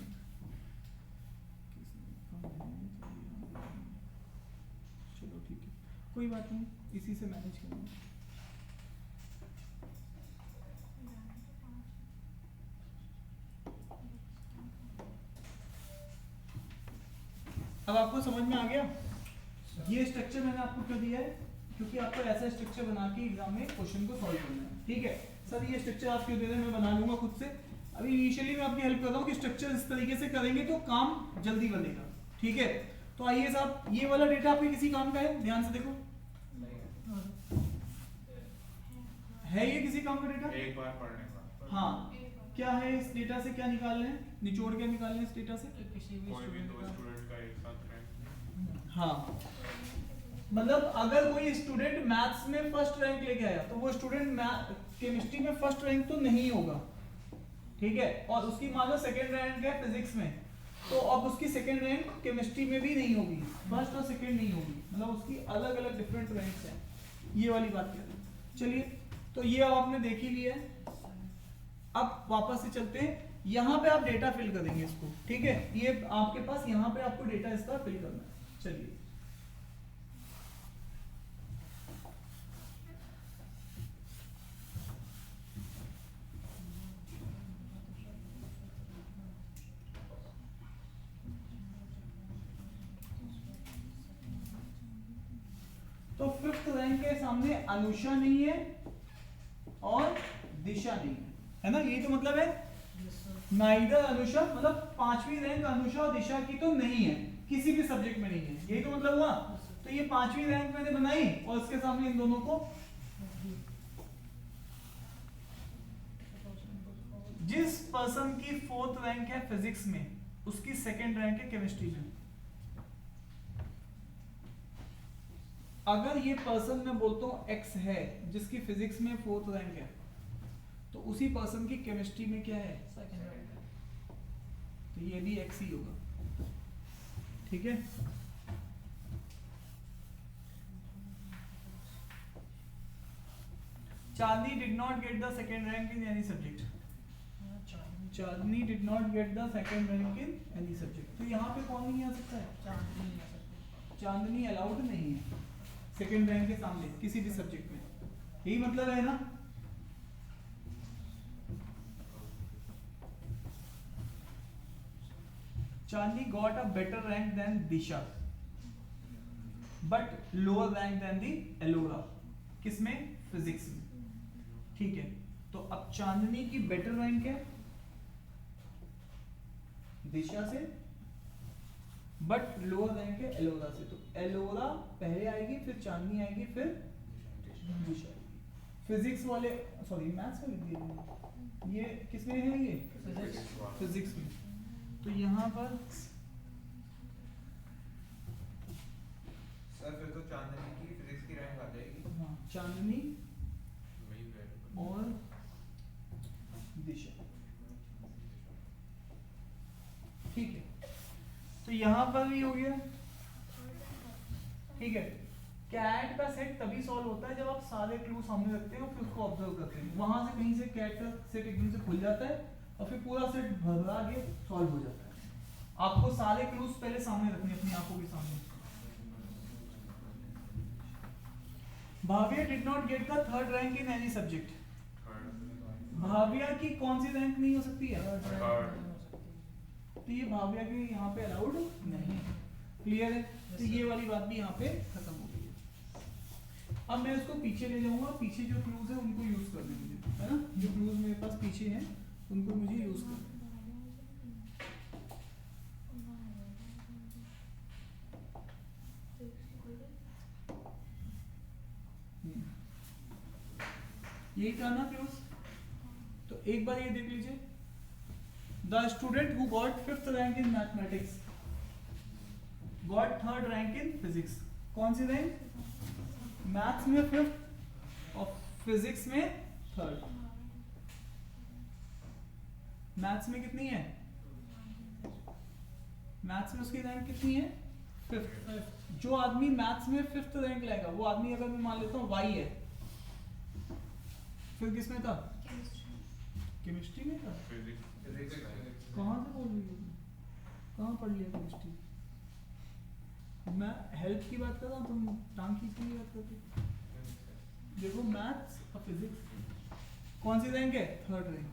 चलो ठीक है, कोई बात नहीं, इसी से मैनेज करेंगे। अब आपको समझ में आ गया, ये स्ट्रक्चर मैंने आपको क्यों दिया है, क्योंकि आपको ऐसा स्ट्रक्चर बना के एग्जाम में क्वेश्चन को सॉल्व करना है, ठीक है। सर ये स्ट्रक्चर आप क्यों दे रहे हैं, मैं बना लूंगा खुद से। अभी इनिशियली मैं आपकी हेल्प कर रहा हूँ कि स्ट्रक्चर इस तरीके से करेंगे तो काम जल्दी बनेगा, ठीक है। तो आइए साहब, ये वाला डेटा आपके किसी काम का है, ध्यान से देखो, है ये किसी काम का डेटा? एक बार पढ़ने का हाँ, क्या है इस डेटा से, क्या निकाल रहे हैं, निचोड़ के निकाल रहे हैं इस डेटा से? तो किसी भी कोई भी student दो का- स्टूडेंट का एक साथ रैंक हाँ, मतलब अगर कोई स्टूडेंट मैथ्स में फर्स्ट रैंक लेके आया तो वो स्टूडेंट केमिस्ट्री में फर्स्ट रैंक तो नहीं होगा, ठीक है, और उसकी मान लो सेकंड रैंक है फिजिक्स में, तो अब उसकी सेकंड रैंक केमिस्ट्री में भी नहीं होगी, फर्स्ट और सेकंड नहीं होगी, मतलब उसकी अलग अलग डिफरेंट रैंक्स हैं, ये वाली बात कर रहे हैं। चलिए, तो ये अब आपने देख ही लिया है। अब वापस से चलते हैं, यहाँ पे आप डेटा फिल करेंगे इसको, ठीक है, ये आपके पास यहाँ पे आपको डेटा इसका फिल करना है। चलिए, तो फिफ्थ रैंक के सामने अनुषा नहीं है और दिशा नहीं है ना, यही तो मतलब है, Yes, sir. नाइदर अनुषा, मतलब पांचवी रैंक अनुषा और दिशा की तो नहीं है, किसी भी सब्जेक्ट में नहीं है, यही तो मतलब हुआ। तो ये पांचवी रैंक मैंने बनाई और इसके सामने इन दोनों को, जिस पर्सन की फोर्थ रैंक है फिजिक्स में उसकी सेकंड रैंक है केमिस्ट्री में। अगर ये पर्सन मैं बोलता हूँ एक्स है जिसकी फिजिक्स में फोर्थ रैंक है, तो उसी पर्सन की केमिस्ट्री में क्या है, Second rank. तो ये भी एक्स ही होगा, ठीक है। Chandni did not get the second rank in any subject, Chandni did not get the second rank in any subject, तो यहाँ पे कौन नहीं आ सकता है, चांदनी आ सकती चांदनी अलाउड नहीं है सेकंड रैंक के सामने किसी भी सब्जेक्ट में, यही मतलब है ना। Chandni got a better rank than Disha but lower rank than the Elora, किसमें, फिजिक्स में, ठीक है। तो अब चांदनी की बेटर रैंक है दिशा से, बट लोअर रैंक है एलोरा से, तो एलोरा पहले आएगी, फिर चांदनी आएगी, फिर दिशा आएगी। फिजिक्स वाले, सॉरी मैथ्स में लिख दिया मैंने। ये किसमें है, ये फिजिक्स में, तो यहाँ पर सर फिर तो चांदनी की फिजिक्स की रैंक आ जाएगी। हाँ, चांदनी वही है। और दिशा, ठीक है। तो यहाँ पर भी हो गया, ठीक है। कैट का सेट तभी सॉल्व होता है जब आप सारे क्लू सामने रखते हो फिर उसको ऑब्जर्व करते हैं, वहां से कहीं से कैट का सेट एकदम से खुल जाता है और फिर पूरा सेट भरा के सॉल्व हो जाता है। आपको सारे क्लूज पहले सामने रखने, अपनी आंखों के सामने। Bhavya did not get the third rank in any subject, Bhavya की कौन सी रैंक नहीं हो सकती है, है। Third Third. rank नहीं हो सकती. तो ये भाविया के यहाँ पे अलाउड नहीं, क्लियर है। तो ये वाली बात भी यहाँ पे खत्म हो गई है। अब मैं इसको पीछे ले जाऊंगा, पीछे जो क्लूज है उनको यूज करने मुझे, है ना, जो क्लूज मेरे पास पीछे हैं उनको मुझे यूज करना। यही था ना क्लूज, तो एक बार ये देख लीजिए, the student who got fifth rank in mathematics got third rank in physics, कौन सी रैंक, मैथ्स में फिफ्थ और फिजिक्स में थर्ड। मैथ्स में कितनी है, मैथ्स में उसकी रैंक कितनी है, फिफ्थ। जो आदमी मैथ्स में फिफ्थ रैंक लाएगा वो आदमी, अगर मैं मान लेता हूँ वाई है, फिर किस में था, केमिस्ट्री में था। कहाँ से बोल रही हो, कहाँ पढ़ लिया केमिस्ट्री, मैं हेल्थ की बात कर रहा हूँ, तुम टांग खींचने की बात करते हो। देखो मैथ्स और फिजिक्स कौन सी रैंक है, थर्ड रैंक।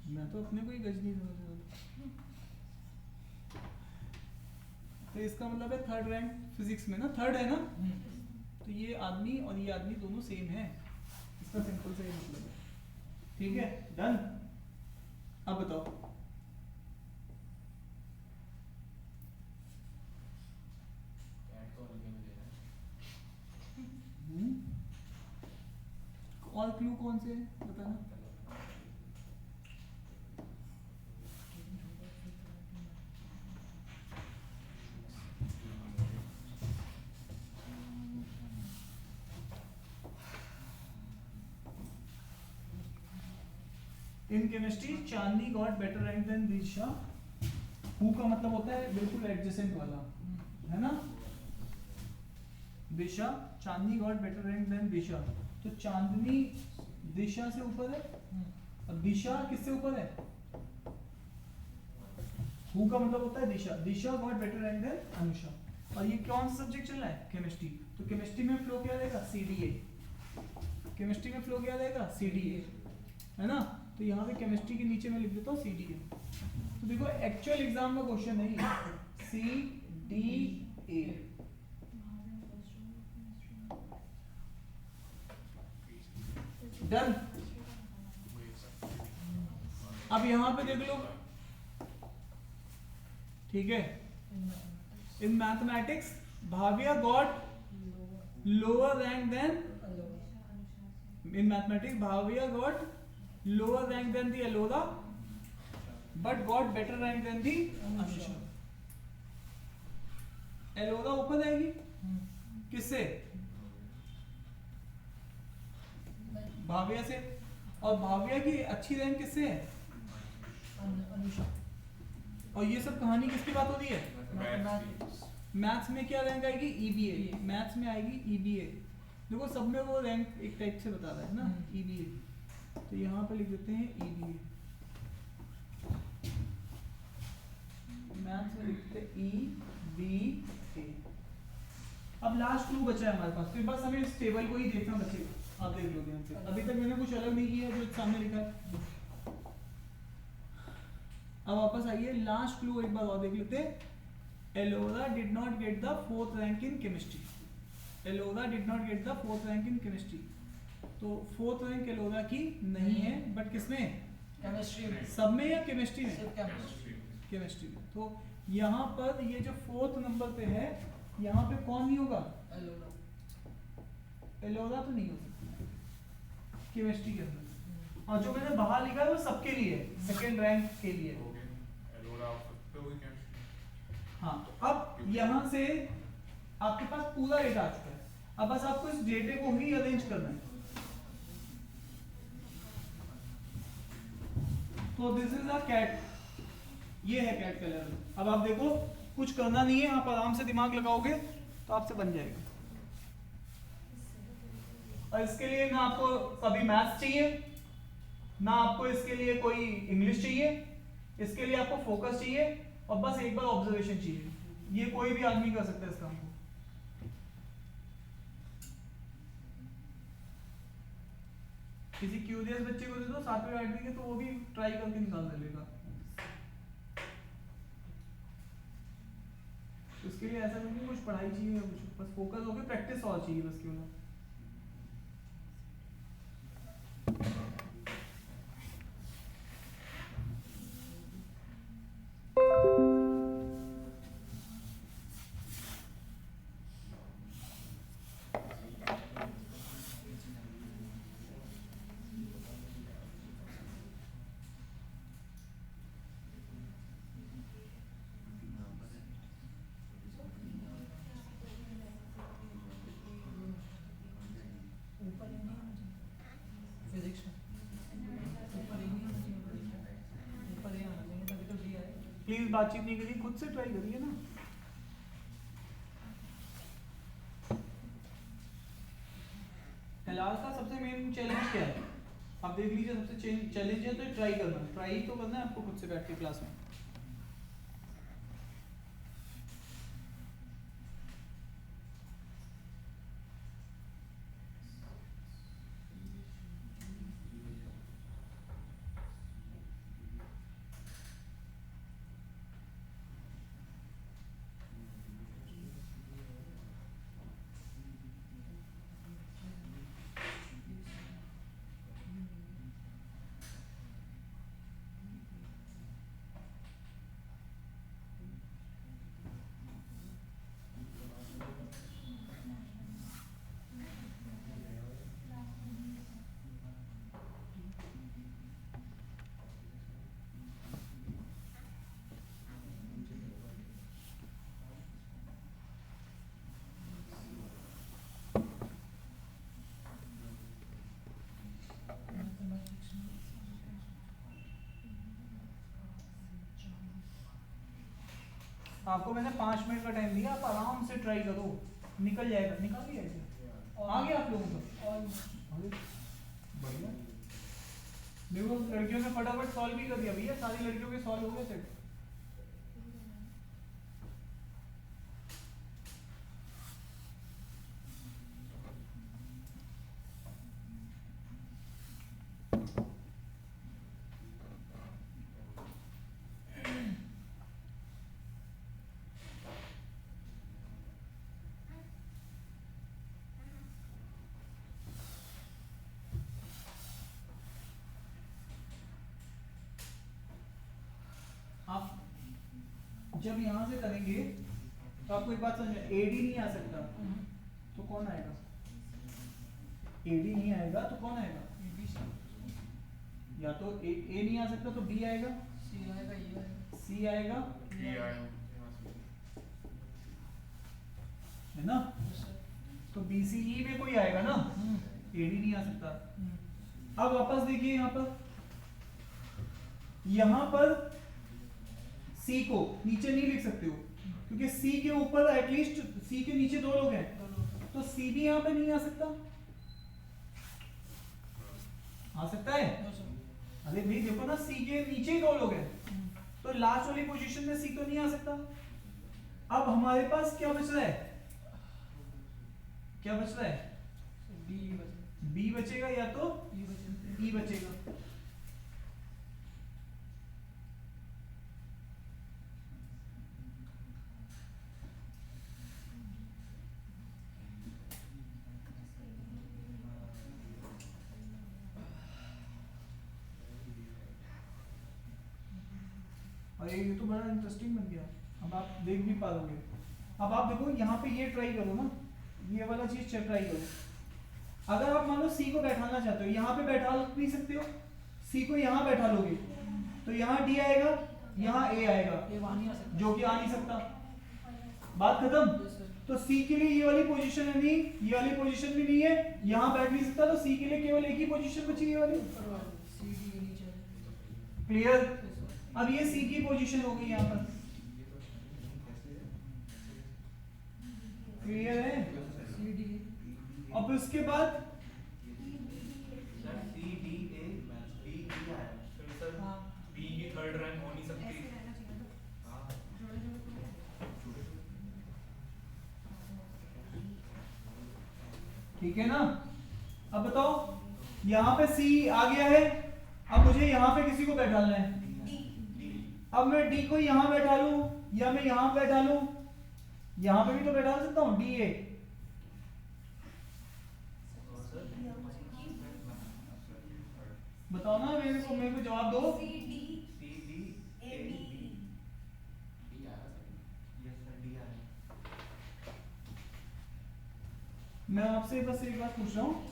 मैं तो अपने को ही गज नहीं समझ रहा था। तो इसका मतलब है थर्ड रैंक फिजिक्स में ना, थर्ड है ना, तो ये आदमी और ये आदमी दोनों सेम है, इसका सिंपल से मतलब है, ठीक है, डन। अब बताओ, और क्लू कौन से हैं बताना। In chemistry Chandni got better rank than Disha. Who का मतलब होता है बिल्कुल एडजेसेंट वाला, है ना। Disha, Chandni got better rank than Disha, तो चांदनी दिशा से ऊपर है और दिशा किससे ऊपर है। हु का मतलब होता है Disha, Disha got better rank than Anusha. और ये कौन सा सब्जेक्ट चल रहा है, केमिस्ट्री। तो केमिस्ट्री में फ्लो क्या रहेगा, सीडीए। केमिस्ट्री में फ्लो क्या रहेगा, सीडीए, है ना। तो यहाँ पे केमिस्ट्री के नीचे मैं लिख देता हूँ सीडीए। तो देखो एक्चुअल एग्जाम का क्वेश्चन नहीं है, सीडीए। डन। अब यहाँ पे देख लो, ठीक है। In mathematics Bhavya got lower rank than, in mathematics Bhavya got lower rank than the Alora but got better rank than the Anusha। Alora ऊपर जाएगी किससे, भाविया से। और भाविया की अच्छी रैंक किससे है, अनुषा। और ये सब कहानी किसकी बात होती है, मैथमेटिक्स। मैथ्स में क्या रैंक आएगी, ईबीए। मैथ्स में आएगी ईबीए। देखो सब में वो रैंक एक टाइप से बता रहा है ना, ईबीए। तो यहाँ पे लिख देते हैं ईबीए। मैथ्स में लिखते हैं ईबीए। अब लास्ट क्लू बचा है हमारे पास, तो बस हमें इस टेबल को ही देखना बचेगा। आप देख लो ध्यान से, अभी तक मैंने कुछ अलग नहीं किया जो सामने लिखा है। अब वापस आइए, लास्ट क्लू एक बार और देख लेते हैं। Ellora did not get the 4th rank in chemistry. Ellora did not get the 4th rank in chemistry. तो 4th रैंक एलोरा की नहीं है, बट किसमें, केमिस्ट्री में। सब में या केमिस्ट्री में, सिर्फ केमिस्ट्री। केमिस्ट्री में। तो यहाँ पर ये जो 4th नंबर पे है, यहाँ पे कौन नहीं होगा, एलोरा। एलोरा तो नहीं हो सकता केमिस्ट्री के अंदर। और जो मैंने बाहर लिखा है वो सबके लिए है, 2nd रैंक के लिए। हाँ, तो अब यहाँ से आपके पास पूरा डेटा आ चुका है। अब बस आपको इस डेटे को ही अरेंज करना है। तो दिस इज अ कैट, ये है कैट कलर। अब आप देखो कुछ करना नहीं है, आप आराम से दिमाग लगाओगे तो आपसे बन जाएगा। और इसके लिए ना आपको कभी मैथ्स चाहिए, ना आपको इसके लिए कोई इंग्लिश चाहिए, इसके लिए आपको फोकस चाहिए और बस एक बार ऑब्जर्वेशन चाहिए। ये कोई भी आदमी कर सकता है इस काम को। किसी क्यूरियस बच्चे को दे दो 7वीं 8वीं के, तो वो भी ट्राई करके निकाल लेगा। उसके लिए ऐसा नहीं कुछ पढ़ाई चाहिए या कुछ, बस फोकस होकर प्रैक्टिस और चाहिए बस केवल। फिजिक्स में ऊपर ही नहीं आना चाहिए, ऊपर ही आना चाहिए, तभी तो दिया है। प्लीज बातचीत नहीं करिए, खुद से ट्राई करिए ना। फिलहाल का सबसे मेन चैलेंज क्या है, आप देख लीजिए। सबसे चैलेंज है तो ट्राई करना, ट्राई तो करना है आपको खुद से बैठ के क्लास में। आपको मैंने 5 मिनट का टाइम दिया, आप आराम से ट्राई करो, निकल जाएगा। निकाल लिया क्या? आ गया आप लोगों को? अरे बढ़िया। देखो लड़कियों ने फटाफट सॉल्व भी कर दिया भैया, सारी लड़कियों के सॉल्व हो गए सेट। आप जब यहां से करेंगे तो आपको एक बात समझ में, एडी नहीं आ सकता तो कौन आएगा? एडी नहीं आएगा तो कौन आएगा? या तो ए नहीं आ सकता तो बी आएगा, सी आएगा, ई आएगा, सी आएगा, ये आया है ना? तो बी सी ई में कोई आएगा ना, एडी नहीं आ सकता। अब वापस देखिए यहां पर सी को नीचे नहीं लिख सकते हो क्योंकि सी के ऊपर एटलीस्ट सी के नीचे 2 लोग हैं, तो सी भी यहां पे नहीं आ सकता। आ सकता है? अरे भाई देखो ना, सी के नीचे ही 2 लोग हैं, तो लास्ट वाली पोजीशन में सी तो नहीं आ सकता। अब हमारे पास क्या बच रहा है? क्या बच रहा है? बी बचेगा या तो ई बचेगा। अरे ये तो बड़ा इंटरेस्टिंग बन गया, अब आप देख भी पाओगे। अब आप देखो यहाँ पे ये ट्राई करो ना, ये वाला चीज ट्राई करो। अगर आप मान लो सी को बैठाना चाहते हो, यहाँ पे बैठा नहीं सकते हो, सी को यहाँ बैठा लोगे तो यहाँ डी आएगा, यहाँ ए आएगा, जो कि आ नहीं सकता। बात खत्म। तो सी के लिए ये वाली पोजीशन है नहीं, ये वाली पोजीशन भी नहीं है, यहाँ बैठ नहीं सकता, तो सी के लिए केवल एक ही पोजीशन बची, ये वाली। क्लियर? अब ये सी की पोजीशन हो गई यहाँ पर, क्लियर है? अब उसके बाद बी की थर्ड रैंक हो नहीं सकती। ठीक है ना? अब बताओ, यहाँ पे सी आ गया है, अब मुझे यहाँ पे किसी को बैठाना है। अब मैं डी को यहाँ बैठा लूं या मैं यहाँ बैठा लूं, यहाँ पे भी तो बैठा सकता हूँ, डी ए। बताओ ना, मेरे को जवाब दो। मैं आपसे बस एक बात पूछ रहा हूँ,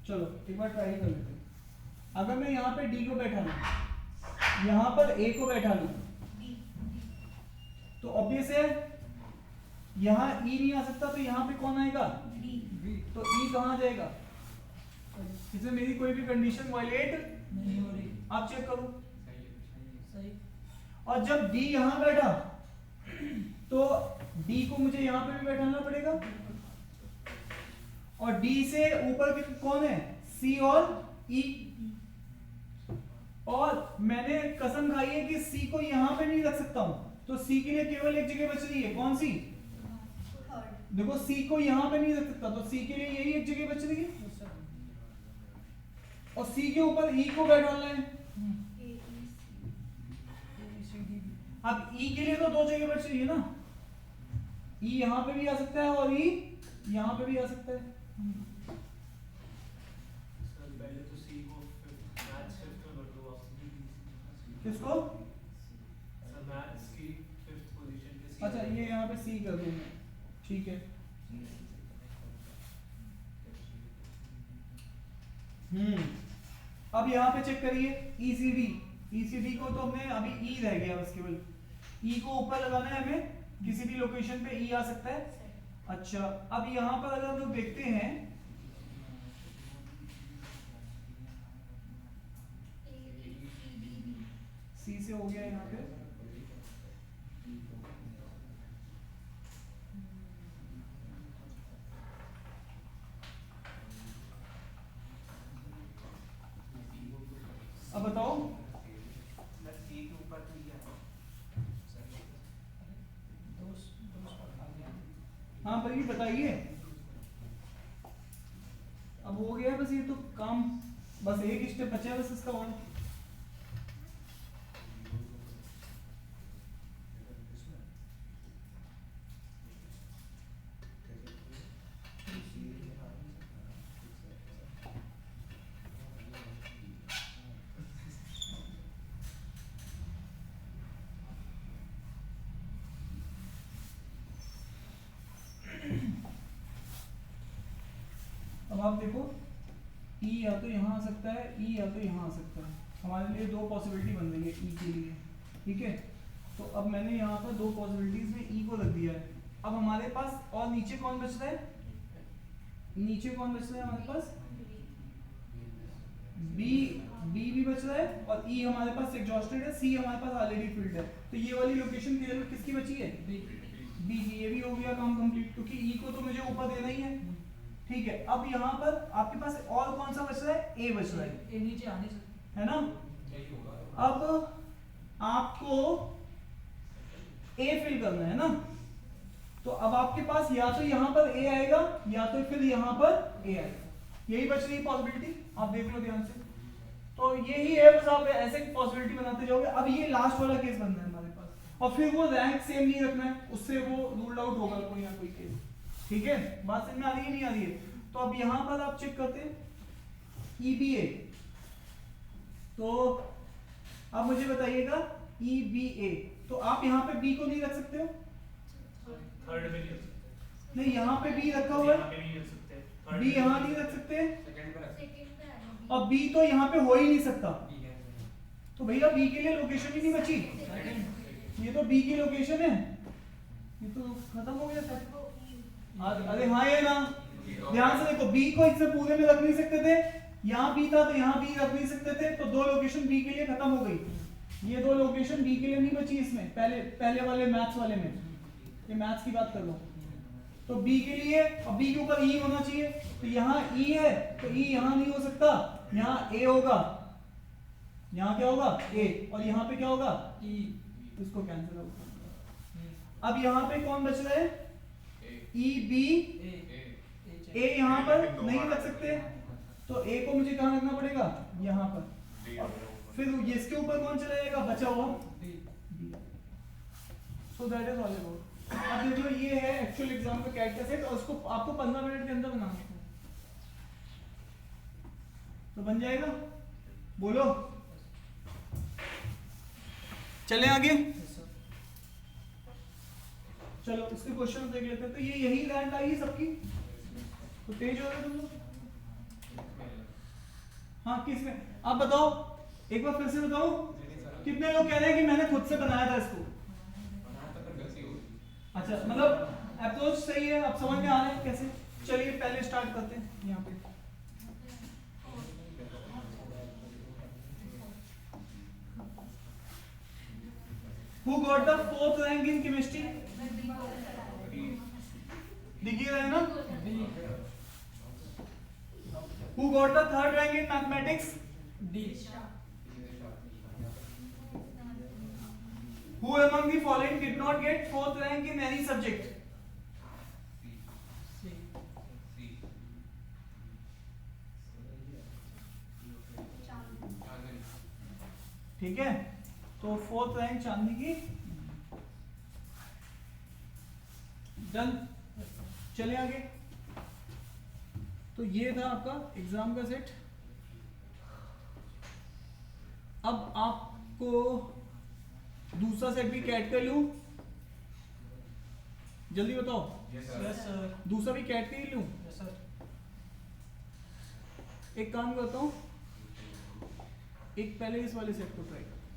चलो एक बार ट्राई कर लेते हैं। अगर मैं यहाँ पे डी को बैठा लूं, यहाँ पर ए को बैठा लूं, तो ऑब्वियस है यहाँ ई नहीं आ सकता, तो यहाँ पे कौन आएगा? तो ई कहाँ जाएगा? इसमें मेरी कोई भी कंडीशन वायलेट नहीं हो रही। आप चेक करो। सही। और जब डी यहाँ बैठा तो डी को मुझे यहाँ पे भी बैठाना पड़ेगा, और डी से ऊपर कौन है? सी और ई। और मैंने कसम खाई है कि सी को यहां पे नहीं रख सकता हूं, तो सी के लिए केवल एक जगह बच रही है, कौन सी? देखो सी को यहां पे नहीं रख सकता, तो सी के लिए यही एक जगह बच रही है, और सी के ऊपर ई को बैठाना है। अब ई के लिए तो 2 जगह बच रही है ना, ई यहां पे भी आ सकता है और ई यहां पे भी आ सकता है। सर पहले तो सी को मैथ्स फिफ्थ में कर दो आप। किसको? सर मैथ्स की फिफ्थ पोजीशन पे सी। अच्छा ये यहाँ पे सी कर दूंगा, ठीक है। अब यहाँ पे चेक करिए, ECD ECD को तो हमने अभी E रह गया बस केवल, E को ऊपर लगाना है हमें, किसी भी लोकेशन पे E आ सकता है। अच्छा अब यहाँ पर अगर हम लोग देखते हैं C से हो गया यहाँ पे, अब बताओ बस C के ऊपर तो ये है। दोष पकड़ा गया। हाँ भाई बताइए, अब हो गया बस ये तो काम, बस एक स्टेप बचा है बस इसका और। अब आप देखो E या तो यहाँ आ सकता है, E या तो यहाँ आ सकता है, हमारे लिए दो पॉसिबिलिटी बन रही है E के लिए, ठीक है। तो अब मैंने यहाँ पर दो पॉसिबिलिटीज में E को रख दिया है। अब हमारे पास और नीचे कौन बच रहा है, नीचे कौन बच रहा है हमारे पास, B भी बच रहा है और E हमारे पास एग्जॉस्टेड है, C हमारे पास ऑलरेडी फिल्ड है। तो ये वाली लोकेशन केवल किसकी बची है, B की। ये भी हो गया काम कंप्लीट, क्योंकि E को तो मुझे ऊपर देना ही है, ठीक है। अब यहाँ पर आपके पास और कौन सा बच रहा है, A बच रहा है, ए नीचे आ नहीं सकता है ना। अब आपको A फिल करना है ना, तो अब आपके पास या तो यहाँ पर A आएगा या तो फिर यहाँ पर A आएगा, यही बच रही पॉसिबिलिटी, आप देख लो ध्यान से। तो यही है, बस आप ऐसे पॉसिबिलिटी बनाते जाओगे। अब ये लास्ट वाला केस बनना है हमारे पास, और फिर वो रैंक सेम नहीं रखना है, उससे वो रूल्ड आउट होगा कोई ना कोई केस, ठीक है। बात समझ में आ रही है नहीं आ रही है। तो अब यहां पर आप चेक करते हैं EBA, तो अब मुझे बताइएगा EBA, तो आप यहाँ पे B को नहीं रख सकते हो, थर्ड में नहीं रख सकते। नहीं यहाँ पे B रखा हुआ यहाँ है, पे नहीं रख सकते। B यहाँ नहीं रख सकते, सेकंड पे रख और B तो यहाँ पे हो ही नहीं सकता, तो भैया B के लिए लोकेशन ही नहीं बची, ये तो B की लोकेशन है, ये तो खत्म हो गया सर। अरे हाँ ये ना, ध्यान से देखो, B को इससे पूरे में रख नहीं सकते थे, यहाँ B था तो यहाँ B रख नहीं सकते थे, तो दो लोकेशन B के लिए खत्म हो गई, ये दो लोकेशन B के लिए नहीं बची इसमें, पहले वाले मैथ्स वाले में, ये मैथ्स की बात कर लो। तो B के लिए, और B के ऊपर E होना चाहिए, तो यहाँ E है तो E यहाँ नहीं हो सकता, यहाँ A होगा, यहाँ क्या होगा A, और यहाँ पे क्या होगा E, इसको कैंसिल होगा। अब यहाँ पे कौन बच रहा है, EB, A यहाँ पर नहीं रख सकते, तो A को मुझे कहाँ रखना पड़ेगा, यहाँ पर, और फिर इसके ऊपर कौन चला जाएगा, बचा हुआ B। So that is all about. अब देखो ये है एक्चुअल एग्जाम का कैट का सेट, और उसको आपको 15 मिनट के अंदर बनाना है, तो बन जाएगा, बोलो चले आगे। चलो इसके क्वेश्चन देख लेते हैं। तो ये यही रैंक आई है सबकी, तो तेज हो रहे तुम लोग। हाँ किसने, आप बताओ एक बार फिर से बताओ, कितने लोग कह रहे हैं कि मैंने खुद से बनाया था इसको। अच्छा मतलब अप्रोच सही है, आप समझ में आ रहे हैं कैसे। चलिए पहले स्टार्ट करते हैं यहाँ पे। Who got the 4th rank in chemistry? दिख ही रहा है ना। Who got the 3rd rank in mathematics? D। Who among the following did not get 4th rank in any subject? C। ठीक है, तो 4th रैंक चांदनी की डन। चले आगे। तो ये था आपका एग्जाम का सेट। अब आपको दूसरा सेट भी कैट कर लूं, जल्दी बताओ। Yes sir. दूसरा भी कैट कर ही लूं। Yes sir. एक काम करता हूं, एक पहले इस वाले सेट को ट्राई करता हूं।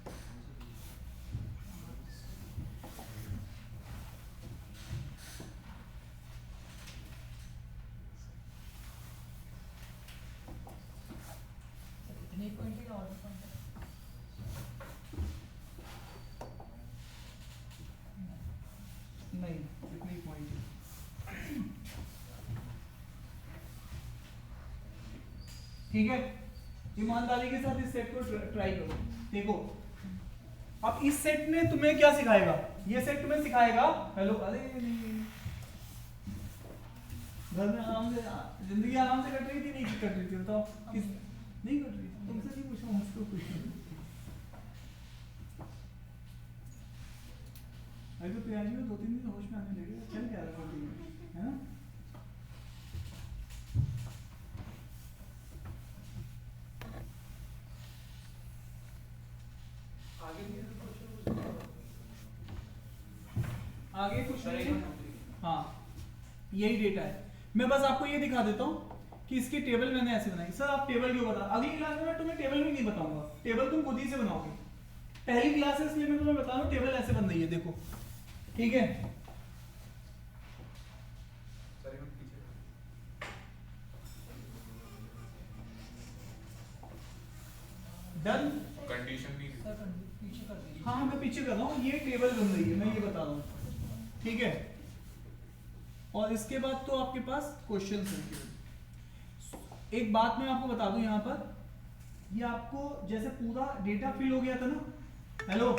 ठीक है, ईमानदारी के साथ इस सेट को ट्राई करो। देखो अब इस सेट ने तुम्हें क्या सिखाएगा, ये सेट तुम्हें सिखाएगा हेलो, अरे नहीं घर में आराम से जिंदगी आराम से कट रही थी, नहीं कट रही थी, बताओ किस नहीं कट रही थी, तुमसे नहीं पूछा, मुझको पूछा। अरे तो तैयारी में 2-3 दिन होश में आने लगे, चल क्या रहा है ना। आगे कुछ नहीं, हाँ यही डेटा है। मैं बस आपको ये दिखा देता हूँ कि इसकी टेबल मैंने ऐसे बनाई। सर आप टेबल क्यों बता, अगली क्लास में मैं तुम्हें टेबल भी नहीं बताऊंगा, टेबल तुम खुद ही से बनाओगे। पहली क्लास है इसलिए मैं तुम्हें बता रहा हूँ टेबल ऐसे बन रही है, देखो ठीक है। डन, कंडीशन नहीं दी। सर पीछे कर दीजिए। हाँ मैं पीछे कर रहा हूँ, ये टेबल बन रही है, मैं ये बता रहा हूँ, ठीक है। और इसके बाद तो आपके पास क्वेश्चन है। एक बात मैं आपको बता दूं यहाँ पर, ये आपको जैसे पूरा डेटा फिल हो गया था ना, हेलो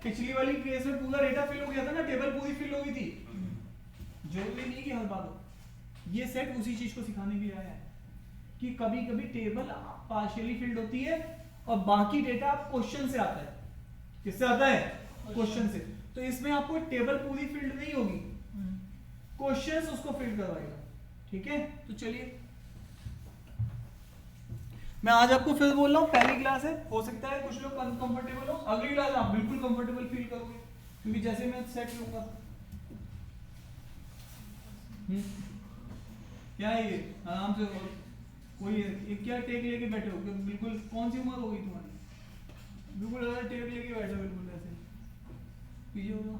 पिछली वाली केस में पूरा डेटा फिल हो गया था ना, टेबल पूरी फिल हो गई थी, जरूरी नहीं कि हर बात हो। ये सेट उसी चीज को सिखाने के लिए आया है कि कभी कभी टेबल पार्शियली फिल्ड होती है और बाकी डेटा क्वेश्चन से आता है। किससे आता है? क्वेश्चन से। तो इसमें आपको टेबल पूरी फिल्ड नहीं होगी, क्वेश्चंस उसको फिल करवाएगा, ठीक है। तो चलिए मैं आज आपको फिर बोल रहा हूँ, पहली क्लास है, हो सकता है कुछ लोग अनकंफर्टेबल हो, अगली क्लास आप बिल्कुल कंफर्टेबल फील करोगे, क्योंकि जैसे मैं सेट लूंगा। क्या है ये, आराम से कोई एक क्या टेक लेके बैठे हो, बिल्कुल कौन सी उम्र होगी तुम्हारी, बिल्कुल टेक लेके बैठे, बिल्कुल ऐसे पीछे हो,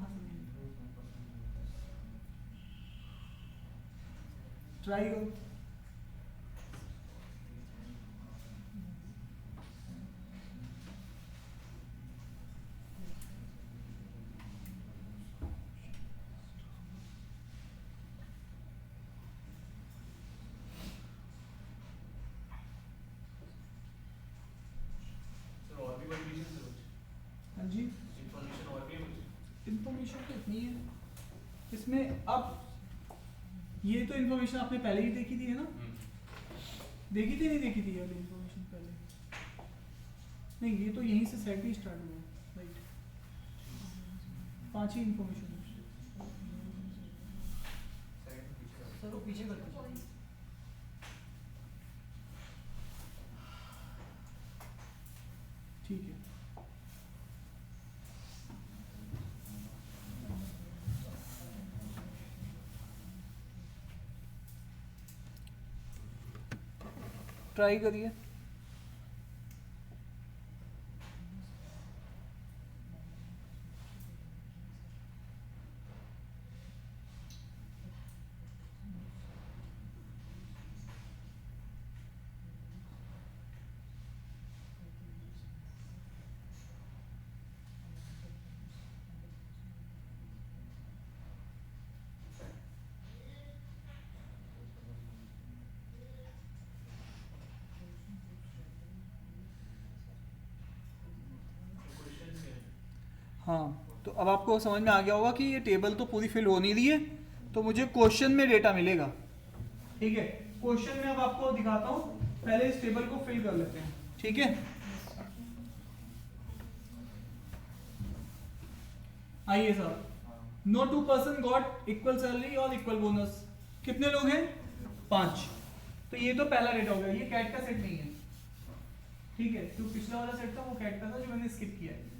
ट्राई करो। सर और भी कंडीशन है कुछ? हाँ जी, इंफॉर्मेशन और भी है कुछ? इंफॉर्मेशन तो इतनी है इसमें। अब ये तो इन्फॉर्मेशन आपने पहले ही देखी थी है ना, देखी थी नहीं देखी थी वाली इन्फॉर्मेशन पहले? नहीं, ये तो यहीं से सेट ही स्टार्ट हुआ, राइट। 5 ही इन्फॉर्मेशन। सर वो पीछे कर दीजिए। ठीक है, ट्राई करिए। क्वेश्चन क्या है? हाँ तो अब आपको समझ में आ गया होगा कि ये टेबल तो पूरी फिल हो नहीं रही है, तो मुझे क्वेश्चन में डेटा मिलेगा, ठीक है। क्वेश्चन में अब आपको दिखाता हूँ, पहले इस टेबल को फिल कर लेते हैं, ठीक है। आइए sir, no 2 person got equal salary और इक्वल बोनस। कितने लोग हैं? 5। तो ये तो पहला डेटा हो गया, ये कैट का सेट नहीं है, ठीक है। जो पिछला वाला सेट था वो कैट का था, जो मैंने स्किप किया है।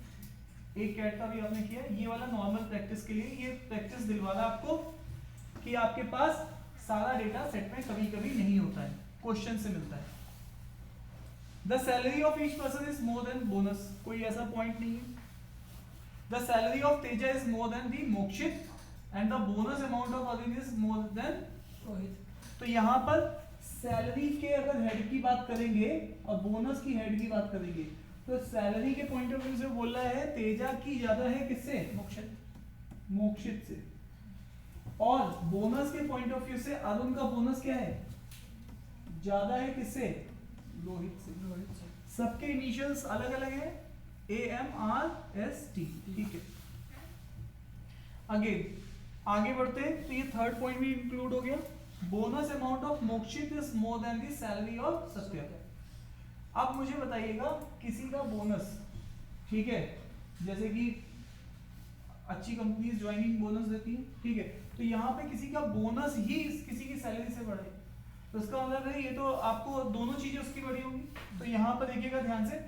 एक कैट का भी आपने किया, ये वाला नॉर्मल प्रैक्टिस के लिए, ये प्रैक्टिस दिलवा रहा आपको कि आपके पास सारा डेटा सेट में कभी कभी नहीं होता है, क्वेश्चन से मिलता है। The salary of each person is more than bonus, कोई ऐसा पॉइंट नहीं है। The salary of Teja is more than the Mokshit and the bonus amount of Arvind is more than Rohit. तो यहाँ पर सैलरी के अगर हेड की बात करेंगे और बोनस की हेड की बात करेंगे, तो सैलरी के पॉइंट ऑफ व्यू से बोल रहा है तेजा की ज्यादा है किससे? मोक्षित से। और बोनस के पॉइंट ऑफ व्यू से अरुण का बोनस क्या है? ज्यादा है किससे? लोहित से। रोहित से। सबके इनिशियल्स अलग अलग है, AMRST, ठीक है। आगे बढ़ते हैं, तो ये थर्ड पॉइंट भी इंक्लूड हो गया। Bonus amount of Mokshit is more then the salary of सत्य। अब मुझे बताइएगा किसी का बोनस, ठीक है, जैसे कि अच्छी कंपनीज ज्वाइनिंग बोनस देती है, ठीक है, तो यहाँ पे किसी का बोनस ही किसी की सैलरी से बढ़े, तो इसका मतलब है ये तो आपको दोनों चीजें उसकी बढ़ी होंगी। तो यहाँ पर देखिएगा ध्यान से,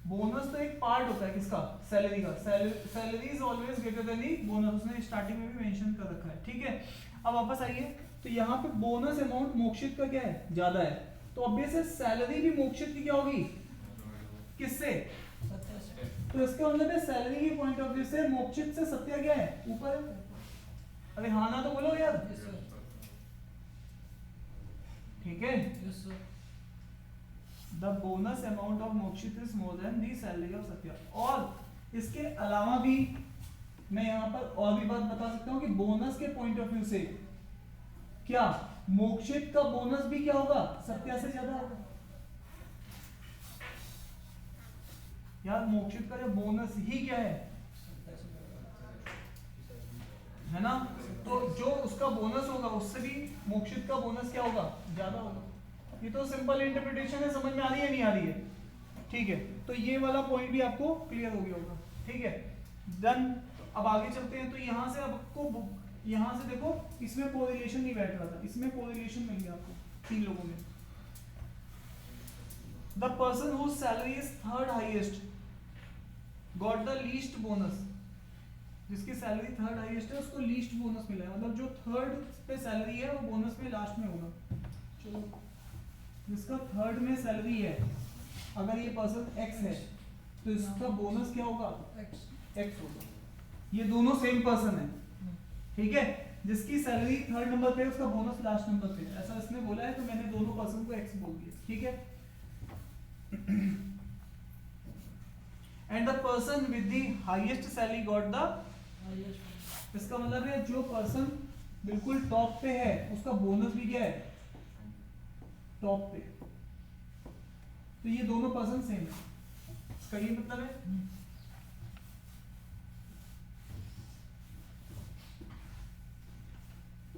बोनस तो एक पार्ट होता है किसका, सैलरी का। Salary is always greater than the bonus, उसने स्टार्टिंग में भी मेंशन कर रखा है, ठीक है। अब वापस आइए, तो यहाँ पे बोनस अमाउंट मोक्षित का क्या है, ज्यादा है, तो ऑब्वियस है सैलरी भी मोक्षित की क्या होगी, किससे, सत्य से। तो इसका मतलब है सैलरी के पॉइंट ऑफ व्यू से मोक्षित से सत्य क्या है, ऊपर है। अरे हाँ ना तो बोलो यार, यस सर। ठीक है। Yes sir. The bonus amount of Mokshit is more than the salary of सत्य। और इसके अलावा भी मैं यहाँ पर और भी बात बता सकता हूँ कि बोनस के पॉइंट ऑफ व्यू से क्या मोक्षित का बोनस भी क्या होगा, सत्या से ज्यादा होगा। यार मोक्षित का जो बोनस ही क्या है ना, तो जो उसका बोनस होगा उससे भी मोक्षित का बोनस क्या होगा, ज्यादा होगा। ये तो सिंपल इंटरप्रिटेशन है, समझ में आ रही है नहीं आ रही है, ठीक है। तो ये वाला पॉइंट भी आपको क्लियर हो गया होगा, ठीक है। डन। अब आगे चलते हैं, तो यहाँ से आपको, यहाँ से देखो इसमें कोरिलेशन नहीं बैठ रहा था, इसमें कोरिलेशन मिल गया आपको तीन लोगों में। The person whose salary is third highest got the least bonus. जिसकी सैलरी थर्ड हाईएस्ट है उसको लीस्ट बोनस मिला है, मतलब जो थर्ड पे सैलरी है वो बोनस में लास्ट में होगा। चलो, जिसका थर्ड में सैलरी है, अगर ये पर्सन एक्स है तो इसका बोनस क्या होगा, एक्स होगा। ये दोनों सेम पर्सन है, ठीक है। जिसकी सैलरी थर्ड नंबर पे है उसका बोनस लास्ट नंबर पे है, ऐसा इसने बोला है तो मैंने दोनों पर्सन को एक्स बोल दिया, ठीक है। And the person with the highest salary got the, इसका मतलब है जो पर्सन बिल्कुल टॉप पे है उसका बोनस भी क्या है, टॉप पे। तो ये दोनों पर्सन सेम है, इसका ये मतलब है।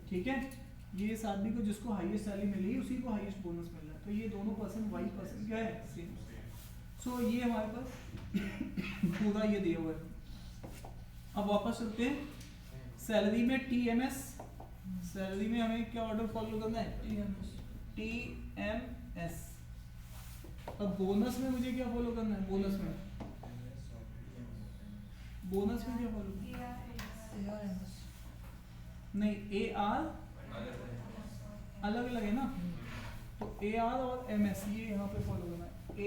ठीक है, ये इस आदमी को जिसको हाईएस्ट सैलरी मिली उसी को हाईएस्ट बोनस मिल रहा है, तो ये दोनों पर्सन वाई पर्सन क्या है, सेम। सो ये हमारे पास पूरा ये दिया हुआ है। अब वापस चलते हैं, सैलरी में TMS, सैलरी में हमें क्या ऑर्डर फॉलो करना है, TMS। अब बोनस में मुझे क्या फॉलो करना है, बोनस में क्या फॉलो करना है, नहीं AR अलग अलग है ना, तो AR और MS ये यहाँ पे फॉलो करना है। A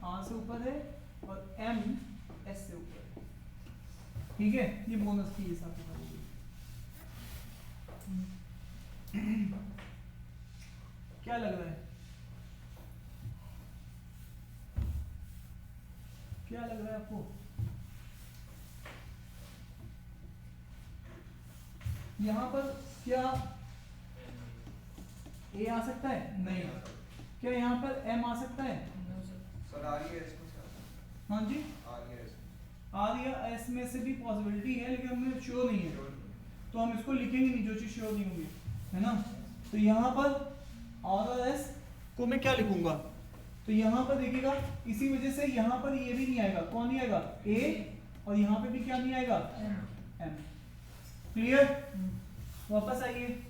R से ऊपर है और M S से ऊपर है, ठीक है। ये बोनस की हिसाब से क्या लग रहा है, क्या लग रहा है आपको, यहाँ पर क्या A आ सकता है, नहीं। क्या यहाँ पर M आ सकता है, सर आ रही है इसमें से, हाँ जी, आ रही है इसमें, R या S में से भी पॉसिबिलिटी है, लेकिन हमें श्योर नहीं है तो हम इसको लिखेंगे नहीं जो चीज श्योर नहीं होगी, है ना। तो यहाँ पर R और S को मैं क्या लिखूंगा, तो यहाँ पर देखिएगा इसी वजह से यहाँ पर ये भी नहीं आएगा, कौन नहीं आएगा, A, और यहाँ पे भी क्या नहीं आएगा, M। क्लियर। वापस आइए,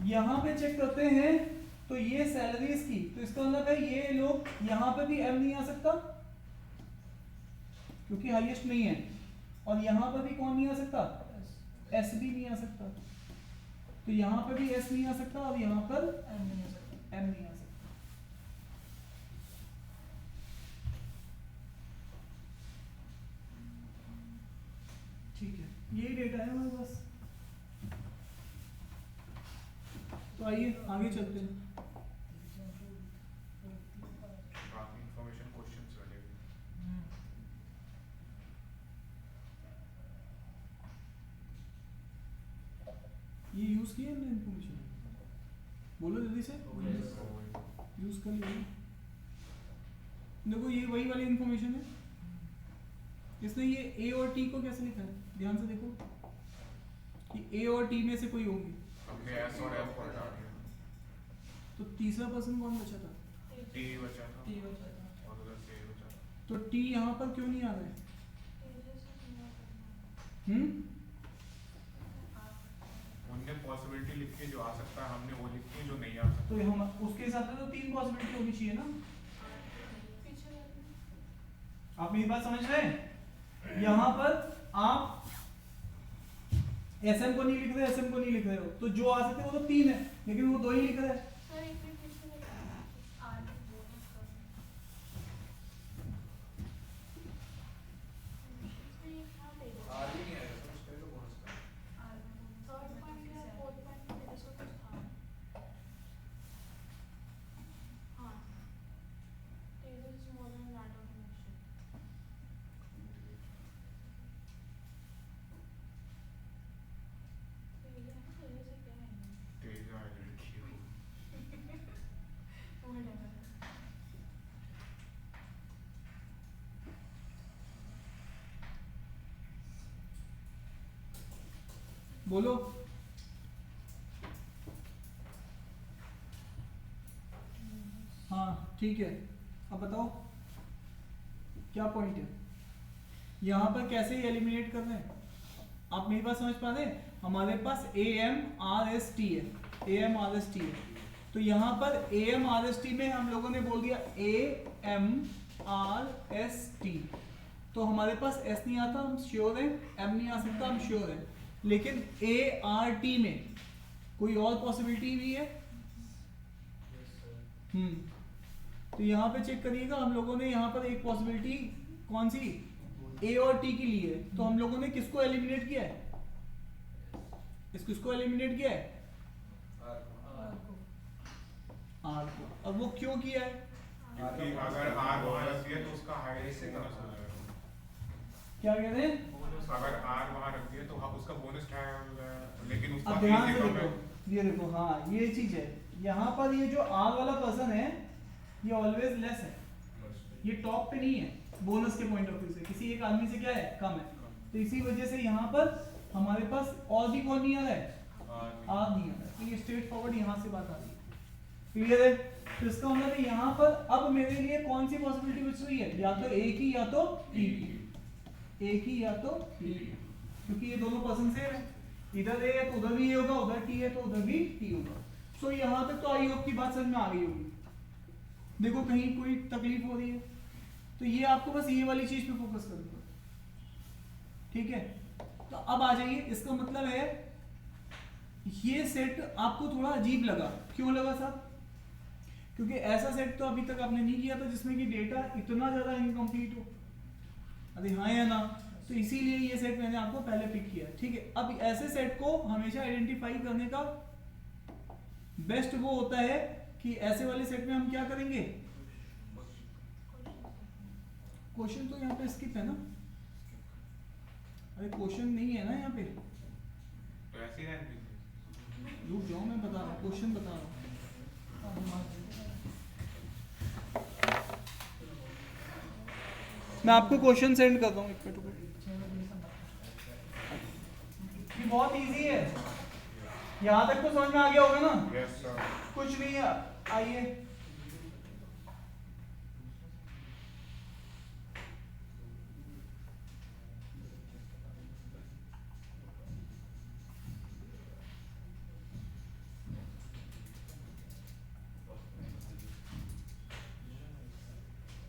यहाँ पे चेक करते हैं, तो ये सैलरी इसकी, तो इसका मतलब है ये लोग यहाँ पे भी M नहीं आ सकता क्योंकि हाईएस्ट नहीं है, और यहाँ पर भी कौन नहीं आ सकता, S भी नहीं आ सकता, तो यहाँ पे भी S नहीं आ सकता और यहाँ पर M नहीं आ सकता। ठीक है, यही डेटा है हमारे पास। तो आइए आगे चलते हैं। बाकी इंफॉर्मेशन क्वेश्चंस वाले ये यूज किया हमने इन्फॉर्मेशन, बोलो जल्दी से। यूज कर लिया। देखो ये वही वाली इंफॉर्मेशन है। इसने ये ए और टी को कैसे लिखा है, ध्यान से देखो कि ए और टी में से कोई होंगे। हमने एस और एफ को हटा दिया, तो तीसरा पर्सन कौन बचा था? टी बचा था टी बचा था। और उधर से बचा था। तो टी यहाँ पर क्यों नहीं आ रहा है? उनने पॉसिबिलिटी लिखी है जो आ सकता है, हमने वो लिखी है जो नहीं आ सकता। तो हम उसके हिसाब से तो 3 पॉसिबिलिटी होनी चाहिए ना। आप मेरी बात समझ रहे हैं? यहाँ पर आप एसएम को नहीं लिख रहे, एसएम को नहीं लिख रहे हो, तो जो आ सकते हैं वो तो 3 है, लेकिन वो 2 ही लिख रहे हैं। आर भी नहीं आएगा सर, उसका तो बोनस का। तेजा है लड़की हो। बोलो। हाँ ठीक है, अब बताओ क्या पॉइंट है? यहाँ पर कैसे एलिमिनेट कर रहे हैं? आप मेरी बात समझ पा रहे हैं? हमारे पास AMRST है, AMRST है, तो यहाँ पर AMRST में हम लोगों ने बोल दिया AMRST, तो हमारे पास S नहीं आता, हम श्योर हैं, M नहीं आ सकता, हम श्योर हैं, लेकिन ART में कोई और पॉसिबिलिटी भी है? तो यहाँ पे चेक करिएगा, हम लोगों ने यहाँ पर एक पॉसिबिलिटी कौन सी A और T की ली है, तो हम लोगों ने किसको एलिमिनेट किया है? किसको एलिमिनेट किया है? R को। अब वो क्यों किया है? क्योंकि अगर R वहाँ रख दिया तो उसका हाईएस्ट से बोनस हो जाएगा। क्या कह रहे हैं? अगर R वहाँ रख दिया तो उसका बोनस क्या है, लेकिन उसका अब ध्यान AC से कम देखो, है। ये देखो, हाँ ये चीज है, यहाँ पर ये जो R वाला पर्सन है ये ऑलवेज लेस है, ये टॉप पे नहीं है बोनस के पॉइंट ऑफ व्यू से, किसी एक आदमी से क्या है, कम है, तो इसी वजह से यहाँ पर हमारे पास और भी कौन नहीं आ रहा है? R नहीं आ रहा है, तो ये स्ट्रेट फॉरवर्ड यहाँ से बात आ रही है। क्लियर है? तो इसका मतलब है यहाँ पर अब मेरे लिए कौन सी पॉसिबिलिटी बच रही है? या तो A की या तो T की, A की या तो T की, क्योंकि ये दोनों पर्सन सेम है, इधर A है तो उधर भी A होगा, उधर T है तो उधर भी T होगा। सो यहाँ तक तो आई होप की बात समझ में आ गई होगी। देखो कहीं कोई तकलीफ हो रही है तो ये आपको बस ये वाली चीज पे फोकस करना है, ठीक है? तो अब आ जाइए, इसका मतलब है ये सेट आपको थोड़ा अजीब लगा, क्यों लगा साहब? क्योंकि ऐसा सेट तो अभी तक आपने नहीं किया था जिसमें कि डेटा इतना ज्यादा इनकम्प्लीट हो। अरे हाँ या ना? तो इसीलिए ये सेट मैंने आपको पहले पिक किया, ठीक है? अब ऐसे सेट को हमेशा आइडेंटिफाई करने का बेस्ट वो होता है कि ऐसे वाले सेट में हम क्या करेंगे? क्वेश्चन तो यहाँ पे स्किप है ना? अरे क्वेश्चन नहीं है ना यहाँ पे, तो ऐसे ही रहने दीजिए। रुक जाओ, मैं बता रहा हूँ, क्वेश्चन बता रहा हूँ। मैं आपको क्वेश्चन सेंड कर रहा हूँ, एक मिनट रुको। ये बहुत इजी है, यहाँ तक तो समझ में आ गया होगा ना? Yes sir. कुछ नहीं है, आइए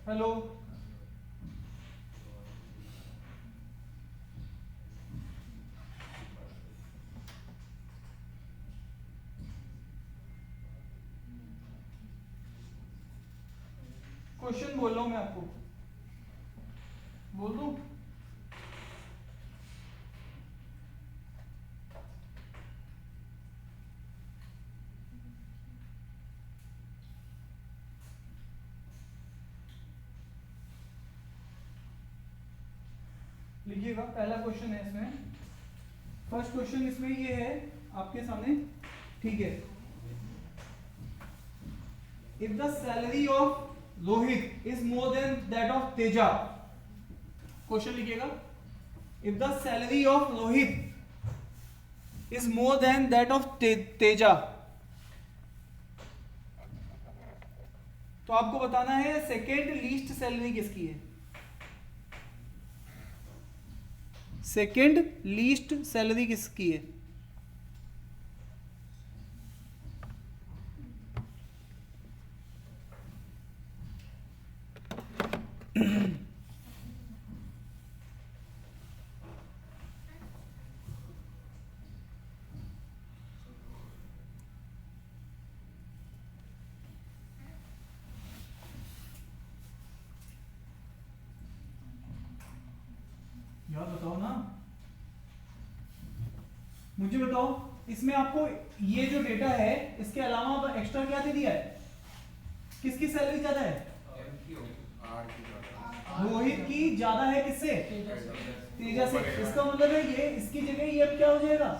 हेलो, क्वेश्चन बोल रहा हूं मैं आपको, बोल दूं? लिखिएगा, पहला क्वेश्चन है इसमें, फर्स्ट क्वेश्चन इसमें ये है आपके सामने, ठीक है? if the salary of Rohit is more than that of Teja, question लिखिएगा, if the salary of Rohit is more than that of Teja, तो आपको बताना है सेकेंड लीस्ट सैलरी किसकी है, सेकेंड लीस्ट सैलरी किसकी है। यार बताओ ना, मुझे बताओ, इसमें आपको ये जो डेटा है इसके अलावा एक्स्ट्रा क्या दे दिया है, किसकी सैलरी ज्यादा है, रोहित की ज्यादा है किससे, तेजा से। इसका मतलब है ये इसकी जगह ये अब क्या हो जाएगा,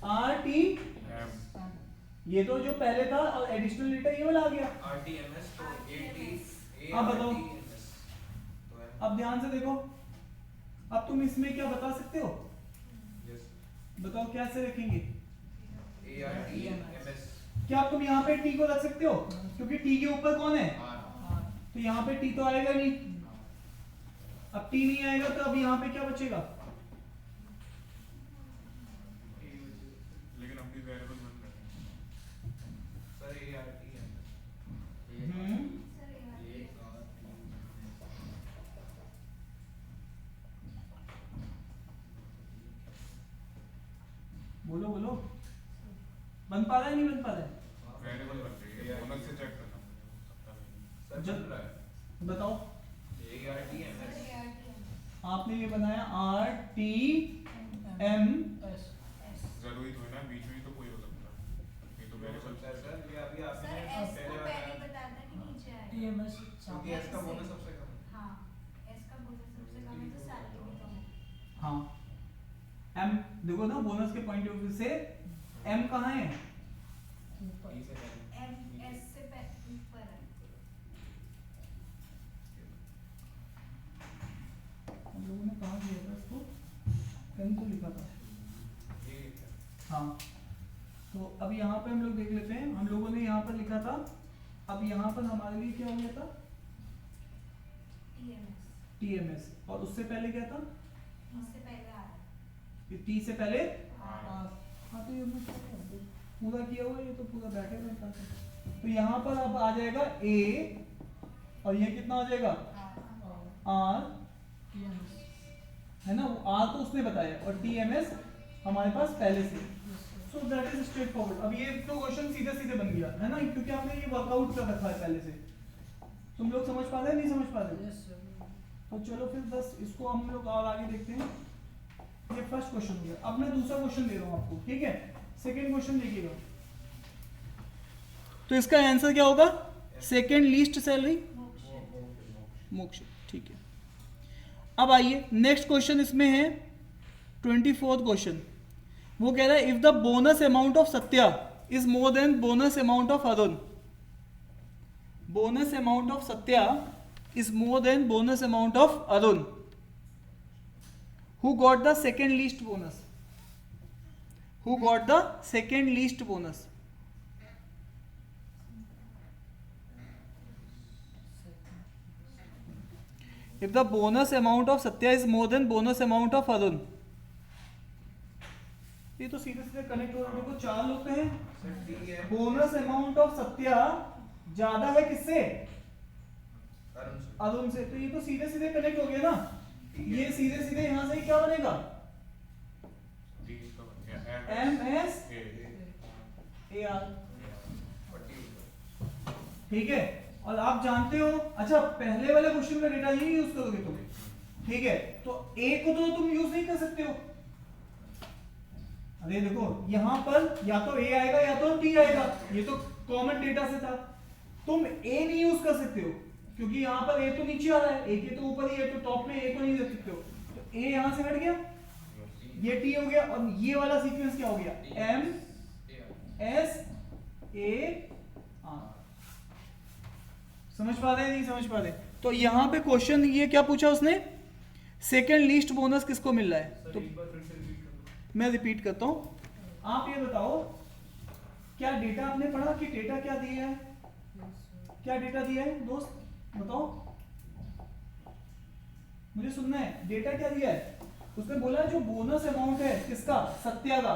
आर टी, ये तो जो पहले था और एडिशनल डेटा ये वाला आ गया। RTMS तो AT अब बताओ, अब ध्यान से देखो, अब तुम इसमें क्या बता सकते हो, बताओ कैसे रखेंगे, ARTMS क्या तुम यहाँ पे टी को रख सकते हो, क्योंकि टी के ऊपर कौन है, तो यहाँ पे टी तो आएगा नहीं, अब टी नहीं आएगा तो अब यहाँ पे क्या बचेगा, लेकिन अपनी वेरिएबल बन रहा सर ARTMS बोलो बोलो, बन पा रहा है नहीं बन पा रहा है, है, वेरिएबल बन रही है, बोनस से चेक करना सर चल रहा है बताओ। ARTMS आपने ये बनाया आर टी एम, जरूरी तो है ना, बीच में तो कोई हो सकता है, ये तो वेरिएबल सर ये अभी आपने सर एस को पहले पहले बताया बताता कि नीचे आएगा। टीएमएस क्योंकि S का बोनस सबसे कम है। हाँ, एस का बोनस सबसे कम है तो सैलरी भी कम है। हाँ एम देखो ना, बोनस के पॉइंट ऑफ व्यू से एम कहाँ है, ऊपर E से पहले एम एस से ऊपर है। हम लोगों ने कहाँ किया था इसको, कहीं तो लिखा था, ये हाँ। तो अब यहाँ पे हम लोग देख लेते हैं, हम लोगों ने यहाँ पर लिखा था, अब यहाँ पर हमारे लिए क्या हो गया था, टीएमएस टीएमएस, और उससे पहले क्या था, इससे पहले आ रहा टी से पहले, है। हाँ तो ये हमने क्या किया? पूरा किया हुआ है, ये तो पूरा बैठे रहता है, तो यहाँ पर अब आ जाएगा ए, और ये कितना हो जाएगा आर, टीएमएस है ना, आर तो उसने बताया और टीएमएस हमारे पास पहले से, so that is straight forward. अब ये तो क्वेश्चन सीधे सीधे बन गया है ना, क्योंकि आपने ये वर्कआउट कर रखा है पहले से। तुम लोग समझ पा रहे नहीं समझ पा रहे? Yes sir. तो चलो फिर बस इसको हम लोग और आगे देखते हैं। ये फर्स्ट क्वेश्चन हो गया, अब मैं दूसरा क्वेश्चन दे रहा हूँ आपको, ठीक है। सेकेंड क्वेश्चन देखिएगा, तो इसका आंसर क्या होगा, सेकेंड लीस्ट सैलरी मोक्ष, ठीक है। अब आइए नेक्स्ट क्वेश्चन इसमें है 24th क्वेश्चन। वो कह रहा है if the bonus amount of Satya is more than bonus amount of Arun, bonus amount of Satya is more than bonus amount of Arun, who got the second least bonus, who got the second least bonus, if the bonus amount of Satya is more than bonus amount of Arun, ये तो सीधे सीधे connect हो रहा है। देखो चार लोग हैं, बोनस अमाउंट ऑफ सत्या ज्यादा है किससे, अरुण से, तो ये तो सीधे सीधे कनेक्ट हो गया ना, ये सीधे सीधे यहाँ से क्या बनेगा, डी इसका बन गया M S A A R, ठीक है। और आप जानते हो, अच्छा पहले वाले क्वेश्चन में डेटा नहीं यूज करोगे तुम, ठीक है, तो ए को तो तुम यूज नहीं कर सकते हो। अरे देखो यहाँ पर या तो ए आएगा या तो टी आएगा, ये तो कॉमन डेटा से था, तुम ए नहीं यूज कर सकते हो क्योंकि यहाँ पर ए तो नीचे आ रहा है, ए के तो ऊपर ही है, तो टॉप में ए को नहीं रख सकते हो, तो ए यहाँ से हट गया, ये टी हो गया, और ये वाला सीक्वेंस क्या हो गया, एम एस ए समझ पा रहे हैं नहीं समझ पा रहे? तो यहाँ पे क्वेश्चन ये क्या पूछा उसने, सेकेंड लीस्ट बोनस किसको मिल रहा है? सर तो एक बार फिर से रिपीट कर दो। मैं रिपीट करता हूँ, आप ये बताओ क्या डेटा आपने पढ़ा कि डेटा क्या दिया है, क्या डेटा दिया है दोस्त बताओ, मुझे सुनना है। डेटा क्या दिया है? उसने बोला जो बोनस अमाउंट है किसका, सत्या का,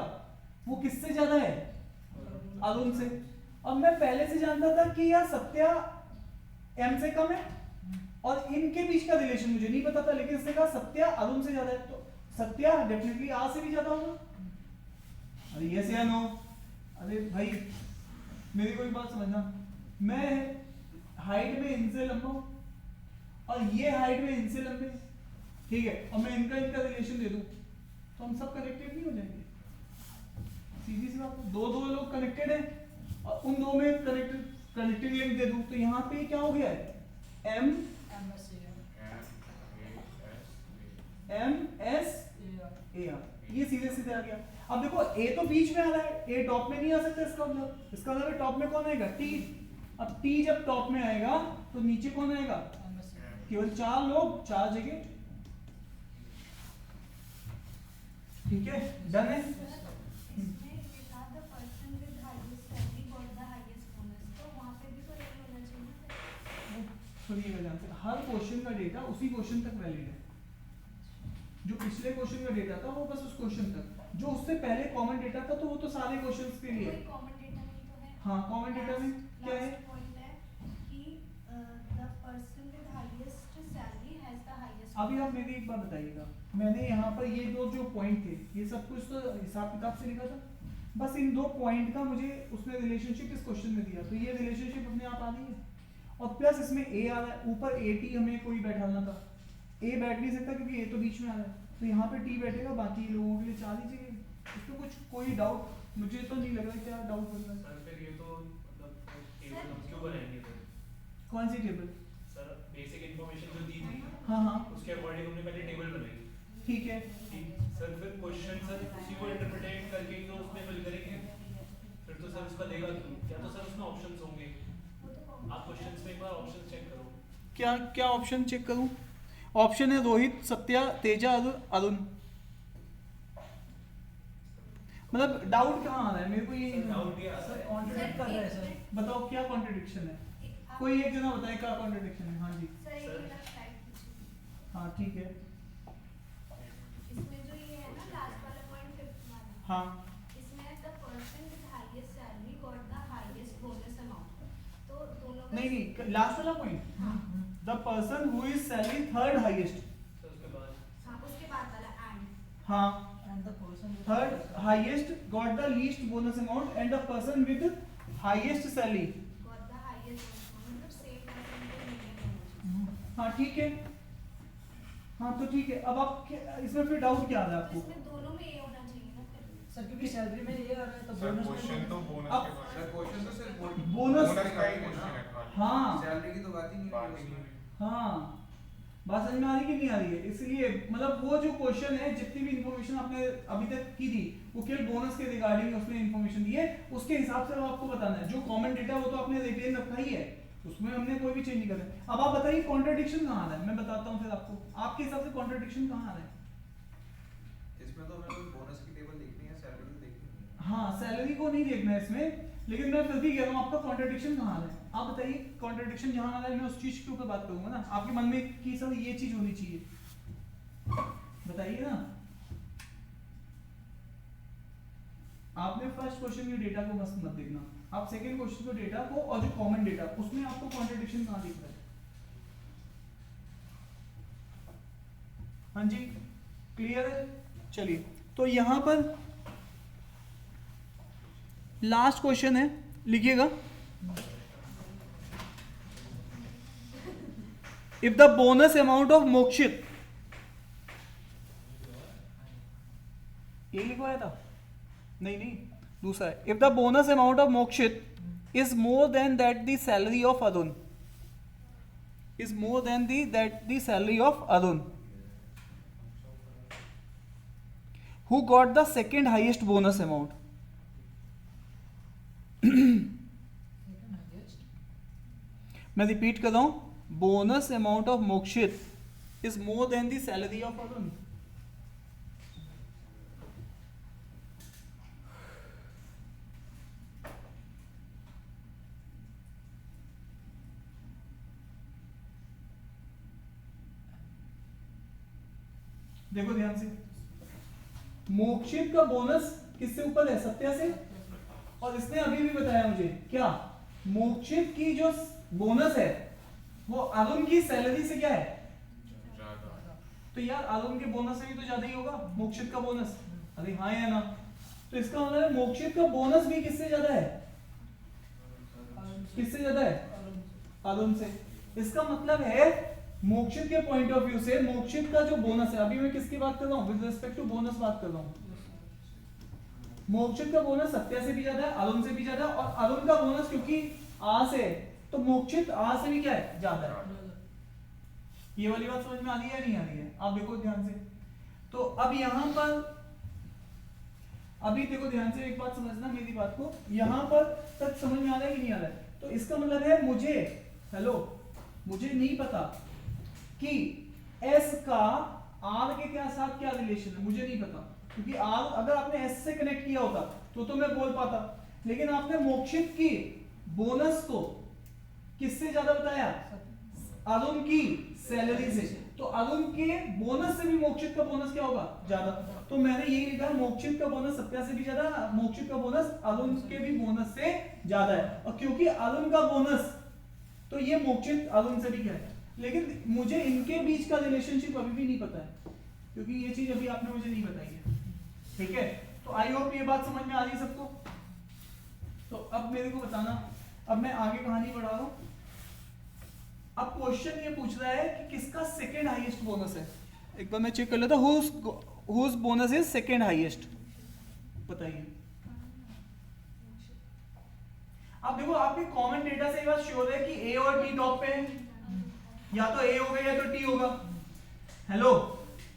वो किससे ज्यादा है, अरुण से। अब मैं पहले से जानता था कि यार सत्या एम से कम है और इनके बीच का रिलेशन मुझे नहीं पता था, लेकिन इसने कहा सत्या अरुण से ज्यादा है, तो सत्या डेफिनेटली आर से भी ज्यादा होगा। अरे यस या नो? अरे भाई मेरी कोई बात समझना, मैं हाइट में इनसे लंबा हूं और ये हाइट में इनसे लंबे, ठीक है, और मैं इनका रिलेशन दे दूं तो हम सब कनेक्टेड नहीं हो जाएंगे? सीधी सी बात, दो लोग कनेक्टेड हैं और उन दो में कनेक्टिंग लिंक दे दूं तो यहाँ पे क्या हो गया है, एम एस ए आर, ये सीधे सीधे आ गया। अब देखो ए तो बीच में आ रहा है, ए टॉप में नहीं आ सकता, इसका मतलब टॉप में कौन आएगा, टी। अब टी जब टॉप में आएगा तो नीचे कौन आएगा, केवल 4 लोग 4 जगह, ठीक है, डन है। इसमें ये था the person with highest salary got the highest bonus, तो वहाँ पे भी तो यही होना चाहिए ना। सुनिएगा ध्यान से, हर क्वेश्चन का डेटा उसी क्वेश्चन तक वैलिड है। जो पिछले क्वेश्चन का डेटा था वो बस उस क्वेश्चन तक, जो उससे पहले कॉमन डेटा था तो वो तो सारे क्वेश्चंस के लिए। कोई common data नहीं तो है। हाँ कॉमन डेटा में क्या है, Last point है कि the person with highest salary has the highest अभी आप मेरी एक बात बताइएगा, मैंने यहाँ पर ये जो पॉइंट थे ये सब कुछ तो हिसाब किताब से लिखा था, बस इन 2 पॉइंट का मुझे उसने रिलेशनशिप इस क्वेश्चन में दिया, तो ये रिलेशनशिप अपने आप आ रही है। और प्लस इसमें ए आ रहा है, ऊपर ए टी हमें कोई बैठाना था, ए बैठ नहीं सकता क्योंकि ए तो बीच में आ रहा है, तो यहाँ पे टी बैठेगा, बाकी लोगों के लिए 4 ही चाहिए। इसमें कुछ कोई डाउट मुझे तो नहीं लग रहा, क्या डाउट हो रहा है? सर फिर ये तो मतलब टेबल हम क्यों बनाएंगे फिर? कौन सी टेबल? सर बेसिक इन्फॉर्मेशन जो दी थी हाँ हाँ उसके अकॉर्डिंग हमने पहले टेबल बनाई। ठीक है, ठीक, सर फिर क्वेश्चन सर उसी को इंटरप्रेट करके ही तो उसमें फिल करेंगे, फिर तो सर उसका देगा क्यों? क्या तो सर उसमें ऑप्शंस होंगे, आप क्वेश्चंस में एक बार ऑप्शंस चेक करो। क्या क्या ऑप्शन चेक करूं? ऑप्शन है रोहित, सत्या, तेजा, अरुण। मतलब डाउट कहाँ आ रहा है मेरे को ये सर डाउट ये आ रहा सर है, कॉन्ट्रडिक्ट कर रहा है सर। बताओ क्या कॉन्ट्रडिक्शन है, आप- कोई एक जना बताए क्या कॉन्ट्रडिक्शन है। हाँ जी, सर एक मिनट स्लाइड कीजिए। हाँ ठीक है, इसमें जो ये है ना लास्ट वाला पॉइंट 5th वाला, हाँ इसमें the person with highest salary got the highest bonus amount, तो दोनों का नहीं लास्ट वाला पॉइंट, हाँ the person who is salary third highest, sir उसके बाद हाँ उसके बाद वाला and हाँ and the person third highest got the least bonus amount and the person with highest salary. got the highest bonus amount, मतलब same person को million होना चाहिए। हाँ ठीक है, हाँ तो ठीक है। अब आप इसमें फिर डाउट क्या आ रहा है तो आपको? इसमें दोनों में ये होना चाहिए ना फिर। सर क्योंकि सैलरी में ये आ रहा है तो सर बोनस क्वेश्चन तो में बोनस अब- के बाद सर क्वेश्चन तो सिर्फ बोनस बोनस का ही क्वेश्चन है खाली, हाँ सैलरी की तो बात ही नहीं बात है ही नहीं उसमें। है। हाँ बात समझ में आ रही कि नहीं आ रही है? इसलिए मतलब वो जो क्वेश्चन है, जितनी भी इन्फॉर्मेशन आपने अभी तक की थी वो केवल बोनस के रिगार्डिंग उसमें इन्फॉर्मेशन दी है, उसके हिसाब से आपको बताना है। जो कॉमन डेटा वो तो आपने रिटेन रखा ही है, उसमें हमने कोई भी चेंज नहीं करा। अब आप बताइए कॉन्ट्रडिक्शन कहाँ आ रहा है, मैं बताता हूँ फिर आपको। आपके हिसाब से कॉन्ट्रडिक्शन कहाँ आ रहा है? इसमें तो हमें कोई बोनस की टेबल देखनी है, सैलरी तो देखनी नहीं है। हाँ सैलरी को नहीं देखना है इसमें, लेकिन मैं फिर भी कह रहा हूँ आपका कॉन्ट्रडिक्शन कहाँ आ रहा है। आप बताइए कॉन्ट्रडिक्शन जहाँ आ रहा है, मैं उस चीज के ऊपर बात करूंगा ना। आपके मन में कि सर ये चीज होनी चाहिए, बताइए ना। आपने फर्स्ट क्वेश्चन के डेटा को बस मत देखना, आप सेकंड क्वेश्चन के डेटा को और जो कॉमन डेटा उसमें आपको कॉन्ट्रडिक्शन कहाँ दिख रहा है। हाँ जी क्लियर है? चलिए तो यहाँ पर लास्ट क्वेश्चन है, लिखिएगा। If the bonus amount of Mokshit, ये लिखवाया था? नहीं दूसरा है। If the bonus amount of Mokshit is more then that the salary of Arun, is more then that the salary of Arun, who got the second highest bonus amount, मैं repeat कर रहा हूं, bonus amount of Mokshit is more then the salary of Arun. देखो ध्यान से, मोक्षित का bonus किससे ऊपर है? सत्या से। और इसने अभी भी बताया मुझे क्या, मोक्षित की जो बोनस है वो अरुण की सैलरी से क्या है? ज्यादा। तो यार अरुण के बोनस से भी तो ज्यादा ही होगा मोक्षित का बोनस। अरे हाँ या ना? तो इसका मतलब है मोक्षित का बोनस भी किससे ज्यादा है? किससे ज्यादा है? अरुण से। इसका मतलब है मोक्षित के पॉइंट ऑफ व्यू से मोक्षित का जो बोनस है, अभी मैं किसकी बात कर रहा हूँ? विद रिस्पेक्ट टू बोनस बात कर रहा हूँ। मोक्षित का बोनस सत्या से भी ज्यादा है, अरुण से भी ज्यादा है, और अरुण का बोनस क्योंकि आ से, तो मोक्षित आ से भी क्या है? ज्यादा है। ये वाली बात समझ में आ रही है या नहीं आ रही है? आप देखो ध्यान से। तो अब यहां पर, अभी देखो ध्यान से, एक बात समझना मेरी बात को, यहां पर तक समझ में आ रहा है कि नहीं आ रहा है? तो इसका मतलब है मुझे, हेलो, मुझे नहीं पता कि S का R के क्या साथ क्या रिलेशन है, मुझे नहीं पता, क्योंकि R अगर आपने S से कनेक्ट किया होता तो मैं बोल पाता, लेकिन आपने मोक्षित की बोनस को किससे ज्यादा बताया? अरुण की सैलरी से। तो अरुण के बोनस से भी मोक्षित का बोनस क्या होगा? ज्यादा। तो मैंने यही लिखा, मोक्षित का बोनस सत्या से भी ज्यादा, मोक्षित का बोनस अरुण के भी बोनस से ज्यादा है। और क्योंकि अरुण का बोनस, तो ये मोक्षित अरुण से भी क्या है, लेकिन मुझे इनके बीच का रिलेशनशिप अभी भी नहीं पता है, क्योंकि ये चीज अभी आपने मुझे नहीं बताई है। ठीक है, तो आई होप ये बात समझ में आ रही सबको। तो अब मेरे को बताना, अब मैं आगे कहानी बढ़ा रहा हूं। अब क्वेश्चन ये पूछ रहा है कि किसका सेकंड हाईएस्ट बोनस है। एक बार मैं चेक कर लेता हूं, whose bonus is second highest, बताइए। अब देखो आपके कॉमन डेटा से ये बात श्योर है कि ए और टी टॉप पे है, या तो ए होगा या तो टी होगा। हेलो,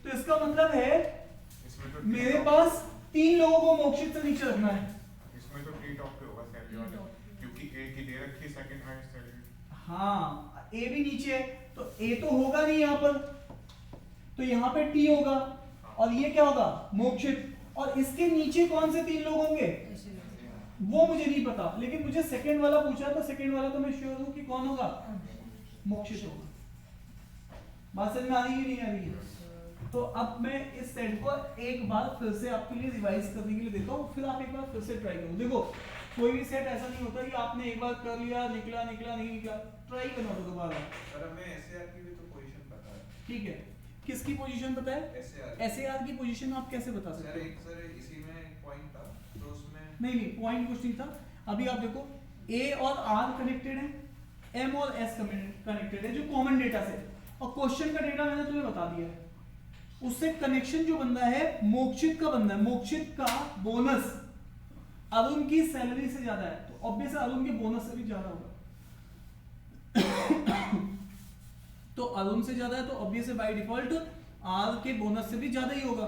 तो इसका मतलब है इसमें तो मेरे पास 3 लोगों को मोक्षित से नीचे रखना है। इसमें तो टी टॉप पे होगा सैलरी वाला, क्योंकि ए की दे रखी है सेकंड हाईएस्ट सैलरी। हाँ, ए भी नीचे है, तो ए तो होगा नहीं यहाँ पर, तो यहाँ पे टी होगा, और ये क्या होगा? मोक्षित। और इसके नीचे कौन से 3 लोग होंगे वो मुझे नहीं पता, लेकिन मुझे सेकंड वाला पूछा, तो सेकंड वाला तो मैं श्योर हूँ कि कौन होगा? मोक्षित होगा। बात समझ में आ रही है नहीं आ रही है? तो अब मैं इस सेट को एक बार फिर से आपके लिए रिवाइज करने के लिए देता हूँ, फिर आप एक बार फिर से ट्राई करो। देखो कोई भी सेट ऐसा नहीं होता कि आपने एक बार कर लिया, निकला नहीं निकला, ट्राई करना होता दोबारा। सर हमें SAR की भी तो पोजीशन पता है। ठीक है, किसकी पोजीशन पता है? SAR की पोजीशन आप कैसे बता सकते हो? सर इसी में एक पॉइंट था, तो उसमें नहीं, पॉइंट कुछ नहीं था। अभी आप देखो A और R कनेक्टेड है, M और S कनेक्टेड है, जो कॉमन डेटा से, और क्वेश्चन का डेटा मैंने तुम्हें बता दिया है। उससे कनेक्शन जो बंदा है मोक्षित का बंदा है, मोक्षित का बोनस अरुण की सैलरी से ज्यादा है, तो ऑब्वियस अरुण के बोनस से भी ज्यादा होगा। तो अरुण से ज्यादा है तो ऑब्वियस बाय डिफॉल्ट आर के बोनस से भी ज्यादा ही होगा।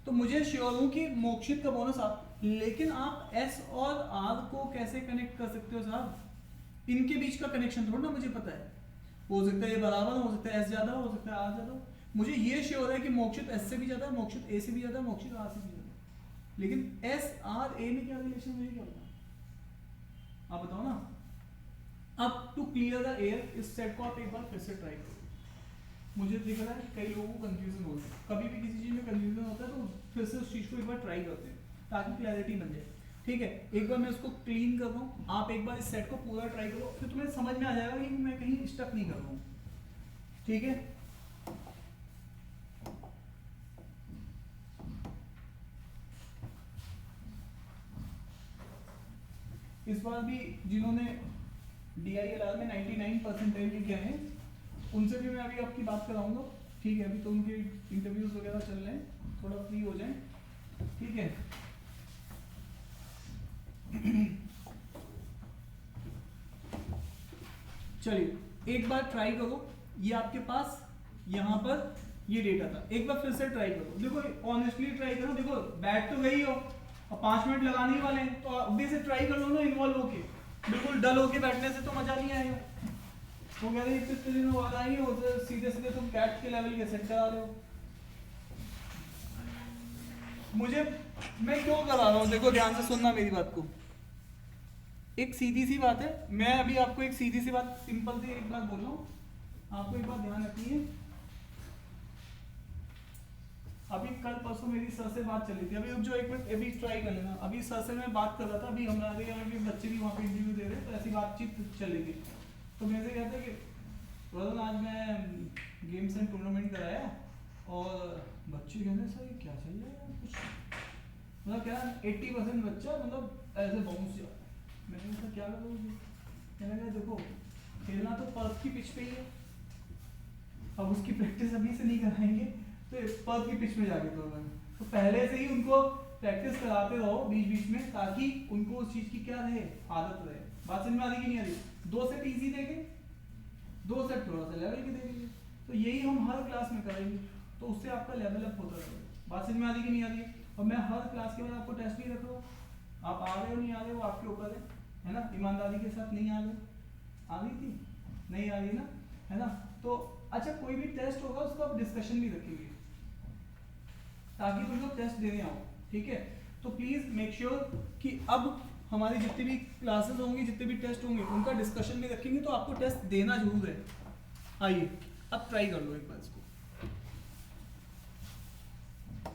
तो मुझे श्योर हूं कि मोक्षित का बोनस आप, लेकिन आप एस और आर को कैसे कनेक्ट कर सकते हो साहब? इनके बीच का कनेक्शन थोड़ा ना मुझे पता है। हो सकता है ये बराबर हो सकता है एस ज्यादा हो सकता है आर ज्यादा हो। मुझे ये श्योर है कि मोक्षित एस से भी ज्यादा है, मोक्षित ए से भी ज्यादा है, मोक्षित आर से भी ज्यादा है। लेकिन एस आर ए में क्या रिलेशन, मुझे क्या पता, आप बताओ ना। अब टू क्लियर द एयर, इस सेट को आप एक बार फिर से ट्राई करो। मुझे दिख रहा है कई लोगों को कंफ्यूजन होता है, कभी भी किसी चीज में कंफ्यूजन होता है तो फिर से उस चीज को एक बार ट्राई करते हैं ताकि क्लैरिटी बन जाए। ठीक है, एक बार मैं इसको क्लीन कर रहा हूँ, आप एक बार इस सेट को पूरा ट्राई करो, फिर तुम्हें समझ में आ जाएगा कि मैं कहीं स्टक नहीं कर रहा हूँ। ठीक है, इस बार भी जिन्होंने DILR में 99% किया है उनसे भी मैं अभी आपकी बात कराऊंगा। ठीक है, अभी तो उनके इंटरव्यूज वगैरह चल रहे हैं, थोड़ा फ्री हो जाए। ठीक है, चलिए एक बार ट्राई करो। ये आपके पास यहाँ पर ये डेटा था, एक बार फिर से ट्राई करो। देखो ऑनेस्टली ट्राई करो, देखो बैठ तो गई हो और 5 मिनट लगाने ही वाले हैं, तो अभी से ट्राई कर लो ना इन्वॉल्व होके। बिल्कुल डल होके बैठने से तो मजा नहीं आएगा। वो कह रहे हैं इतने दिनों बाद आएंगे, वो सीधे सीधे तुम कैट के लेवल के सेट करा रहे हो मुझे। मैं क्यों करा रहा हूँ, देखो ध्यान से सुनना मेरी बात को। एक सीधी सी बात है, मैं अभी आपको एक सीधी सी बात सिंपल सी एक बात बोल रहा हूँ, आपको एक बात ध्यान रखनी है। अभी कल परसों मेरी सर से बात चली थी, अभी रुक जो एक मिनट, अभी ट्राई कर लेना। अभी सर से मैं बात कर रहा था, अभी हमारे यहाँ के बच्चे भी वहाँ पे इंटरव्यू दे रहे, तो ऐसी बातचीत चल रही थी। तो मेरे से कहते कि वरुण आज मैं गेम्स एंड टूर्नामेंट कराया और बच्चे कहते सर ये क्या चल रहा है, कुछ मतलब क्या 80% बच्चा मतलब ऐसे बाउंस जा। मैंने कहा क्या करोगे, मैंने कहा देखो खेलना तो पर्फ की पिच पे ही है, अब उसकी प्रैक्टिस अभी से नहीं कराएंगे तो पर्फ की पिच में जाके तो पहले से ही उनको प्रैक्टिस कराते रहो बीच बीच में, ताकि उनको उस चीज की क्या रहे, आदत रहे। बात समझ में आ रही कि नहीं आ रही? 2 सेट इजी देंगे, 2 सेट थोड़ा सा लेवल के देंगे, तो यही हम हर क्लास में करेंगे, तो उससे आपका लेवल अप होता रहेगा। बात समझ में आ रही कि नहीं आ रही? और मैं हर क्लास के बाद आपको टेस्ट भी रख रहा हूँ, आप आ रहे हो नहीं आ रहे हो आपके ऊपर है ना, ईमानदारी के साथ नहीं आ रहे, आ रही थी नहीं आ रही ना, है ना। तो अच्छा कोई भी टेस्ट होगा उसको आप डिस्कशन भी रखेंगे ताकि तुम लोग टेस्ट देने आओ, ठीक है। तो प्लीज मेक श्योर कि अब हमारी जितनी भी क्लासेस होंगी, जितने भी टेस्ट होंगे, उनका डिस्कशन भी रखेंगे, तो आपको टेस्ट देना जरूर है। आइए अब ट्राई कर लो एक बार इसको।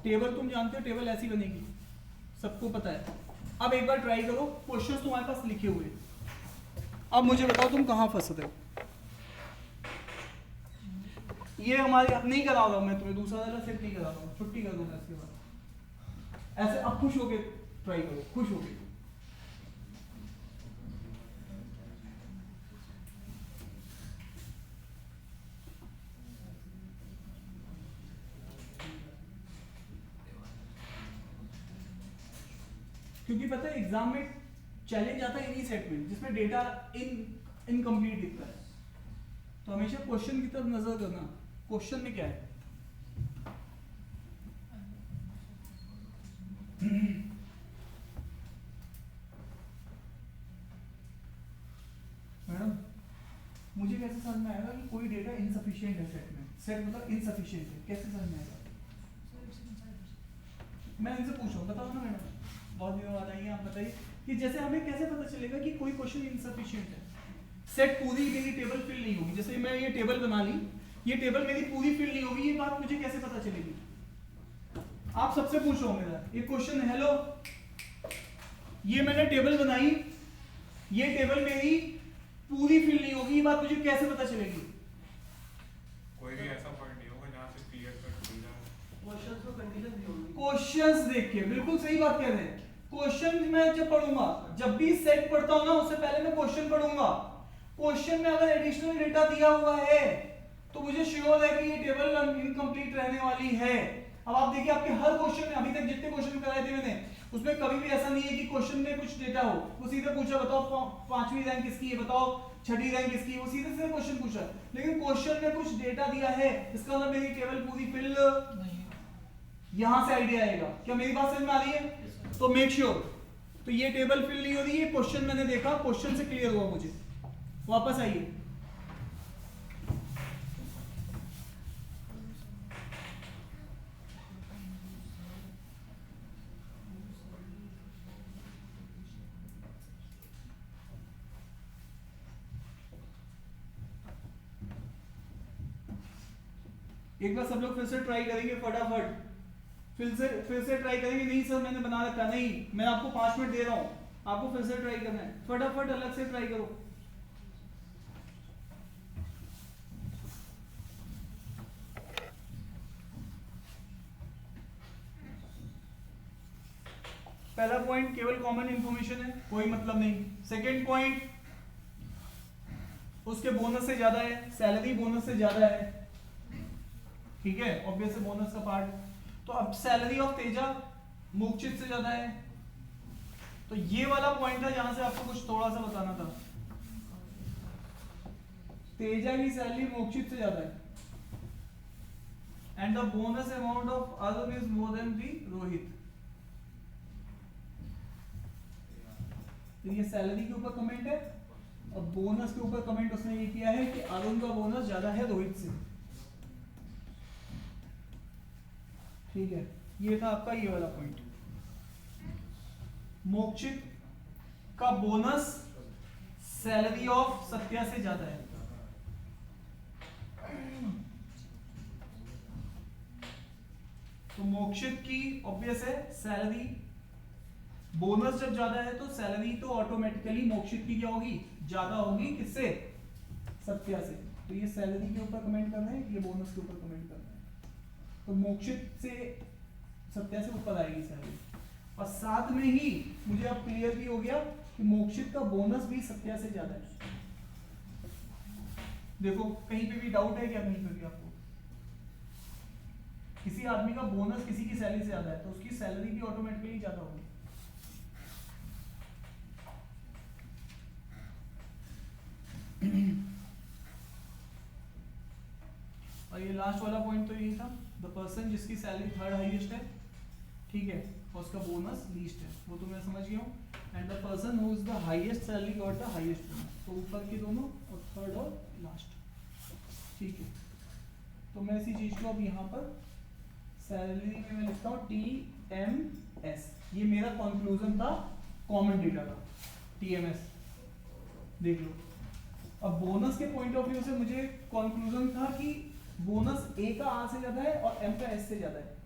टेबल तुम जानते हो, टेबल ऐसी बनेगी, सबको पता है। अब एक बार ट्राई करो, क्वेश्चंस तुम्हारे पास लिखे हुए हैं, अब मुझे बताओ तुम कहाँ फंस रहे हो। ये हमारे अब नहीं करा रहा हूँ मैं तुम्हें, दूसरा वाला सेट नहीं करा रहा हूँ, छुट्टी कर दूंगा इसके बाद। ऐसे अब खुश होके ट्राई करो, खुश होके। क्योंकि पता है एग्जाम में चैलेंज आता है इन्हीं सेट में जिसमें डेटा इनकम्प्लीट दिखता है, तो हमेशा क्वेश्चन की तरफ नजर करना, क्वेश्चन में क्या है। मैडम मुझे कैसे समझ में आएगा कि कोई डेटा इनसफिशिएंट है सेट में, सेट मतलब इनसफिशिएंट है, कैसे समझ में आएगा? मैं इनसे पूछ रहा हूँ, बताओ ना मैडम, बहुत दिनों बाद आई आप बताइए कि जैसे हमें कैसे पता चलेगा कि कोई क्वेश्चन इनसफिशिएंट है। सेट पूरी मेरी टेबल फिल नहीं होगी, जैसे मैं ये टेबल बना ली, ये टेबल मेरी पूरी फिल नहीं होगी, ये बात मुझे कैसे पता चलेगी? आप सबसे पूछो मेरा ये क्वेश्चन, हेलो ये मैंने टेबल बनाई, ये टेबल मेरी पूरी फिल नहीं होगी, ये बात मुझे कैसे पता चलेगी? कोई भी ऐसा पॉइंट नहीं होगा जहाँ से क्लियर कट क्लियर क्वेश्चंस को कंडीशन दी होगी। क्वेश्चंस देख के, बिल्कुल सही बात कह रहे हैं। क्वेश्चन मैं जब पढ़ूंगा, जब भी सेट पढ़ता हूं ना, उससे पहले मैं क्वेश्चन पढ़ूंगा। क्वेश्चन में अगर एडिशनल डेटा दिया हुआ है तो मुझे श्योर है कि ये टेबल इनकम्प्लीट रहने वाली है। अब आप देखिए आपके हर क्वेश्चन में, अभी तक जितने क्वेश्चन कराए थे मैंने, उसमें कभी भी ऐसा नहीं है कि क्वेश्चन में कुछ डेटा हो। वो सीधे पूछा बताओ 5वीं रैंक किसकी है, बताओ 6ठी रैंक किसकी है, वो सीधे सीधे क्वेश्चन पूछा। लेकिन क्वेश्चन में कुछ डेटा दिया है, इसका मतलब मेरी टेबल पूरी फिल नहीं, यहां से आइडिया आएगा। क्या मेरी बात समझ में आ रही है? तो मेक श्योर। तो ये टेबल फिल नहीं हो रही है, क्वेश्चन मैंने देखा, क्वेश्चन से क्लियर हुआ मुझे। वापस आइए, एक बार सब लोग फिर से ट्राई करेंगे फटाफट, फिर से ट्राई करेंगे। नहीं सर मैंने बना रखा, नहीं मैं आपको 5 मिनट दे रहा हूं, आपको फिर से ट्राई करना है, फटाफट अलग से ट्राई करो। पहला पॉइंट केवल कॉमन इंफॉर्मेशन है, कोई मतलब नहीं। सेकंड पॉइंट उसके बोनस से ज्यादा है, सैलरी बोनस से ज्यादा है, ठीक है, ऑब्वियस है बोनस का पार्ट। तो अब सैलरी ऑफ तेजा मोक्षित से ज्यादा है, तो ये वाला पॉइंट था जहां से आपको कुछ थोड़ा सा बताना था। तेजा की सैलरी मोक्षित से ज्यादा है, and the bonus amount of Arun is more than the Rohit. तो ये सैलरी के ऊपर कमेंट है, अब बोनस के ऊपर कमेंट उसने ये किया है कि अरुण का बोनस ज्यादा है रोहित से। ठीक है, ये था आपका ये वाला पॉइंट। मोक्षित का बोनस सैलरी ऑफ सत्या से ज्यादा है। तो मोक्षित की ऑब्वियस है सैलरी, बोनस जब ज्यादा है तो सैलरी तो ऑटोमेटिकली मोक्षित की क्या होगी, ज्यादा होगी किससे, सत्या से। तो ये सैलरी के ऊपर कमेंट कर रहे हैं, ये बोनस के ऊपर कमेंट कर रहे हैं। तो मोक्षित से सत्या से ऊपर आएगी सैलरी। और साथ में ही मुझे अब क्लियर भी हो गया कि मोक्षित का बोनस भी सत्या से ज्यादा है। देखो कहीं पे भी डाउट है क्या, कहीं पे भी आपको किसी आदमी का बोनस किसी की सैलरी से ज्यादा है तो उसकी सैलरी भी ऑटोमेटिकली ज्यादा होगी। और ये लास्ट वाला पॉइंट तो यही था, द पर्सन जिसकी सैलरी थर्ड हाईएस्ट है, ठीक है, और उसका बोनस लीस्ट है, वो तो मैं समझ गया हूँ। And the person who is the highest salary got the highest bonus. तो ऊपर के दोनों और थर्ड और लास्ट, ठीक है। तो मैं इसी चीज को अब यहाँ पर सैलरी में मैं लिखता हूँ TMS। ये मेरा कंक्लूजन था कॉमन डेटा का, TMS देख लो। अब बोनस के पॉइंट ऑफ व्यू से मुझे कंक्लूजन था कि बोनस A का R से ज्यादा है और M का S से ज्यादा है।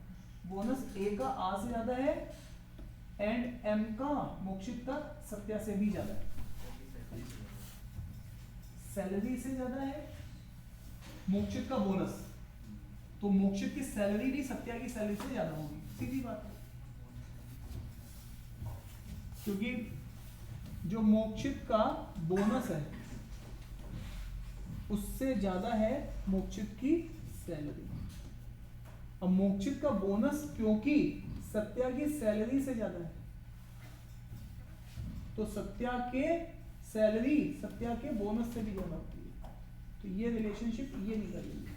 बोनस A का R से ज्यादा है एंड M का मोक्षित का सत्या से भी ज्यादा है। सैलरी से ज्यादा है मोक्षित का बोनस, तो मोक्षित की सैलरी भी सत्या की सैलरी से ज्यादा होगी, सीधी बात है। क्योंकि जो मोक्षित का बोनस है उससे ज्यादा है मोक्षित की सैलरी। अब मोक्षित का बोनस क्योंकि सत्या की सैलरी से ज्यादा है, तो सत्या के सैलरी सत्या के बोनस से भी ज्यादा होती है। तो ये रिलेशनशिप ये निकल रही है।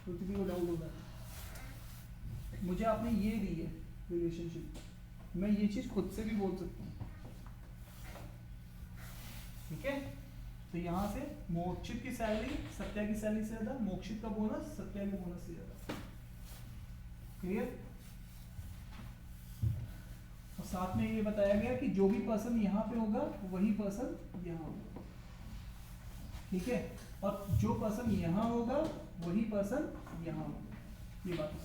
तो किसी को डाउट होगा, मुझे आपने ये दी है रिलेशनशिप, मैं ये चीज खुद से भी बोल सकता हूँ, ठीक है। तो यहां से मोक्षित की सैलरी सत्या की सैलरी से ज्यादा, मोक्षित का बोनस सत्या के बोनस से ज्यादा, क्लियर। और साथ में ये बताया गया कि जो भी पर्सन यहाँ पे होगा वही पर्सन यहाँ होगा, ठीक है, और जो पर्सन यहाँ होगा वही पर्सन यहाँ होगा, ये बात है।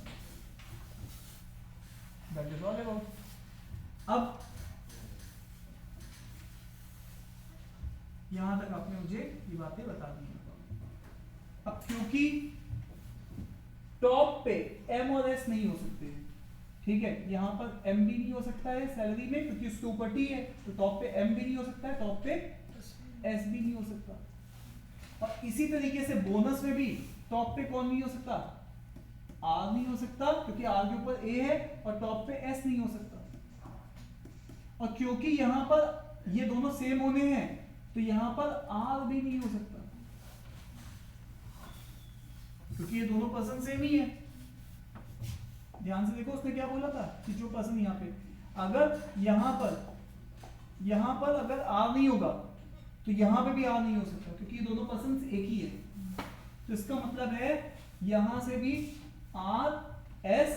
That is all about. अब यहां तक आपने मुझे ये बातें बता दी। अब क्योंकि टॉप पे M और S नहीं हो सकते, ठीक है, यहां पर M भी नहीं हो सकता है सैलरी में क्योंकि उसके ऊपर T है, तो टॉप पे M भी नहीं हो सकता है, टॉप पे S भी नहीं हो सकता। और इसी तरीके से बोनस में भी टॉप पे कौन नहीं हो सकता, R नहीं हो सकता क्योंकि R के ऊपर A है, और टॉप पे S नहीं हो सकता। और क्योंकि यहां पर ये दोनों सेम होने हैं तो यहां पर R भी नहीं हो सकता क्योंकि ये दोनों पर्सन सेम ही है। ध्यान से देखो उसने क्या बोला था कि जो पर्सन यहाँ पे, अगर यहां पर अगर R नहीं होगा तो यहां पे भी R नहीं हो सकता क्योंकि ये दोनों पर्सन एक ही है। तो इसका मतलब है यहां से भी R S,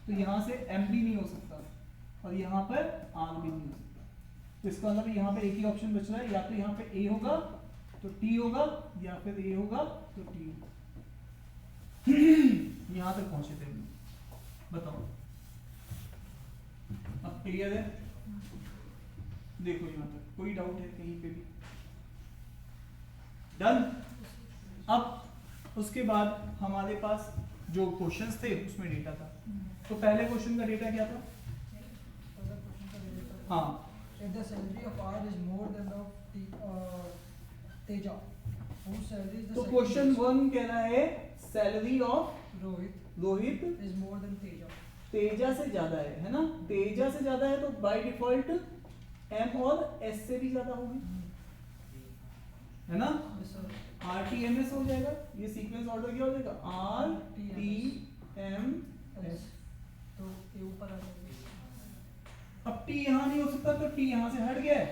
तो यहां से M भी नहीं हो सकता और यहां पर R भी नहीं हो सकता। तो इसका मतलब यहाँ पे एक ही ऑप्शन बच रहा है, या तो यहाँ पे A होगा तो T होगा, या फिर A होगा तो T होगा। यहां तक पहुंचे थे, बताओ अब क्लियर है? देखो यहां तक कोई डाउट है कहीं पे भी? डन। अब उसके बाद हमारे पास जो क्वेश्चंस थे उसमें डेटा था। तो पहले क्वेश्चन का डेटा क्या था? हाँ, If the salary of R is more than the Teja, whose salary is the तो second क्वेश्चन highest? 1 कह रहा है salary of Rohit is more than Teja. Teja से ज्यादा है ना? तेजा से ज्यादा है तो बाय डिफॉल्ट M और S से भी ज्यादा होगी, है ना? Yes, sir. RTMS हो जाएगा, ये सीक्वेंस ऑर्डर क्या हो जाएगा? RTMS। तो ये ऊपर आ जाएगा। अब T यहाँ नहीं हो सकता तो T यहाँ से हट गया है,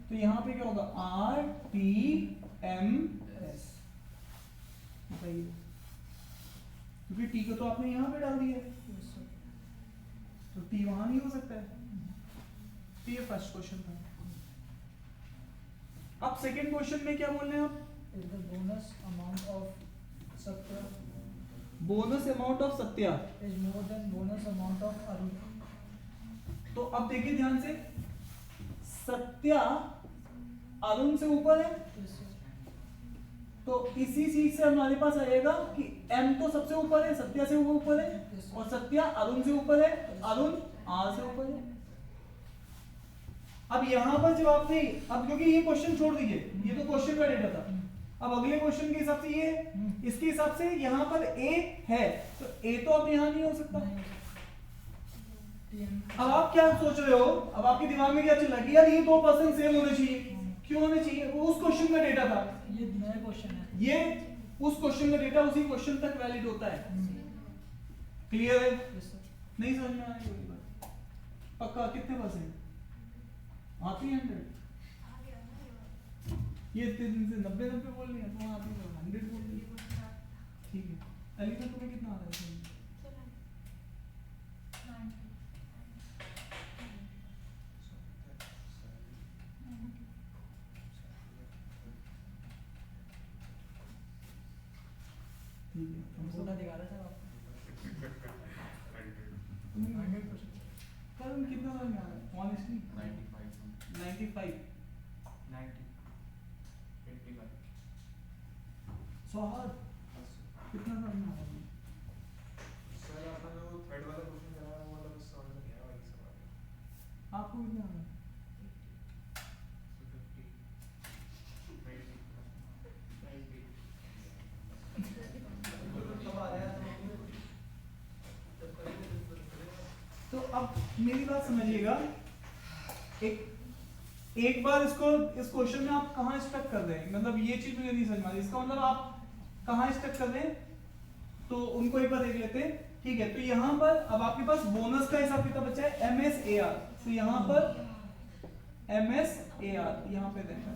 तो यहाँ पे क्या होगा RTMS, बताइए, क्योंकि T को तो आपने यहाँ पे डाल दिया है, तो T वहां नहीं हो सकता है। तो ये फर्स्ट क्वेश्चन था। अब सेकंड क्वेश्चन में क्या बोल रहे हैं आप? If the bonus amount of Satya bonus amount of Satya, is more than bonus amount of Arun. तो अब देखिए ध्यान से, सत्या अरुण से ऊपर है, Yes, sir. तो इसी चीज से हमारे पास आएगा कि M तो सबसे ऊपर है, सत्या से ऊपर है, Yes, sir. और सत्या अरुण से ऊपर है, अरुण R से ऊपर है। अब यहां पर जब आपने, अब क्योंकि ये क्वेश्चन छोड़ दीजिए, ये तो क्वेश्चन का डेटा था, अब अगले क्वेश्चन के हिसाब से ये है, इसके हिसाब से यहाँ पर A है, तो A तो अब यहाँ नहीं हो सकता। नहीं हो सकता। TM अब आप क्या सोच रहे हो, अब आपके दिमाग में क्या चल रहा है कि यार ये 2% सेम होने चाहिए, क्यों होने चाहिए? वो उस क्वेश्चन का डेटा था, ये नया क्वेश्चन है। ये उस क्वेश्चन का डेटा उसी क्वेश्चन तक वैलिड होता है। क्लियर है? Yes, sir. नहीं समझ में आ रही होगी बात? पक्का कितने परसेंट आती है? 100? ये इतने दिन से 90 बोल रही है, तुम आती है 100 बोल रही है। ठीक है, अलीना तुम्हें कितना आ रहा है? ठीक है, हम हमको सोना दिखा रहा था आपको। 100%. कल कितना में आ रहा है ऑनेस्टली? 95 सौहार्द कितना समझ में आ रहा है? सर आपने जो थर्ड वाला क्वेश्चन कराया वो वाला बस समझ में नहीं आया, वही सवाल है। आपको कितना आ रहा है? तो अब मेरी बात समझिएगा, एक बार इसको, इस क्वेश्चन में आप कहाँ स्टक कर रहे हैं, मतलब ये चीज मुझे नहीं समझ में आ रही, इसका मतलब आप कहाँ स्टक कर रहे हैं, तो उनको एक बार देख लेते हैं। ठीक है, तो यहाँ पर अब आपके पास बोनस का हिसाब किताब बचा है MSAR, तो यहाँ पर MSAR यहाँ पे देखा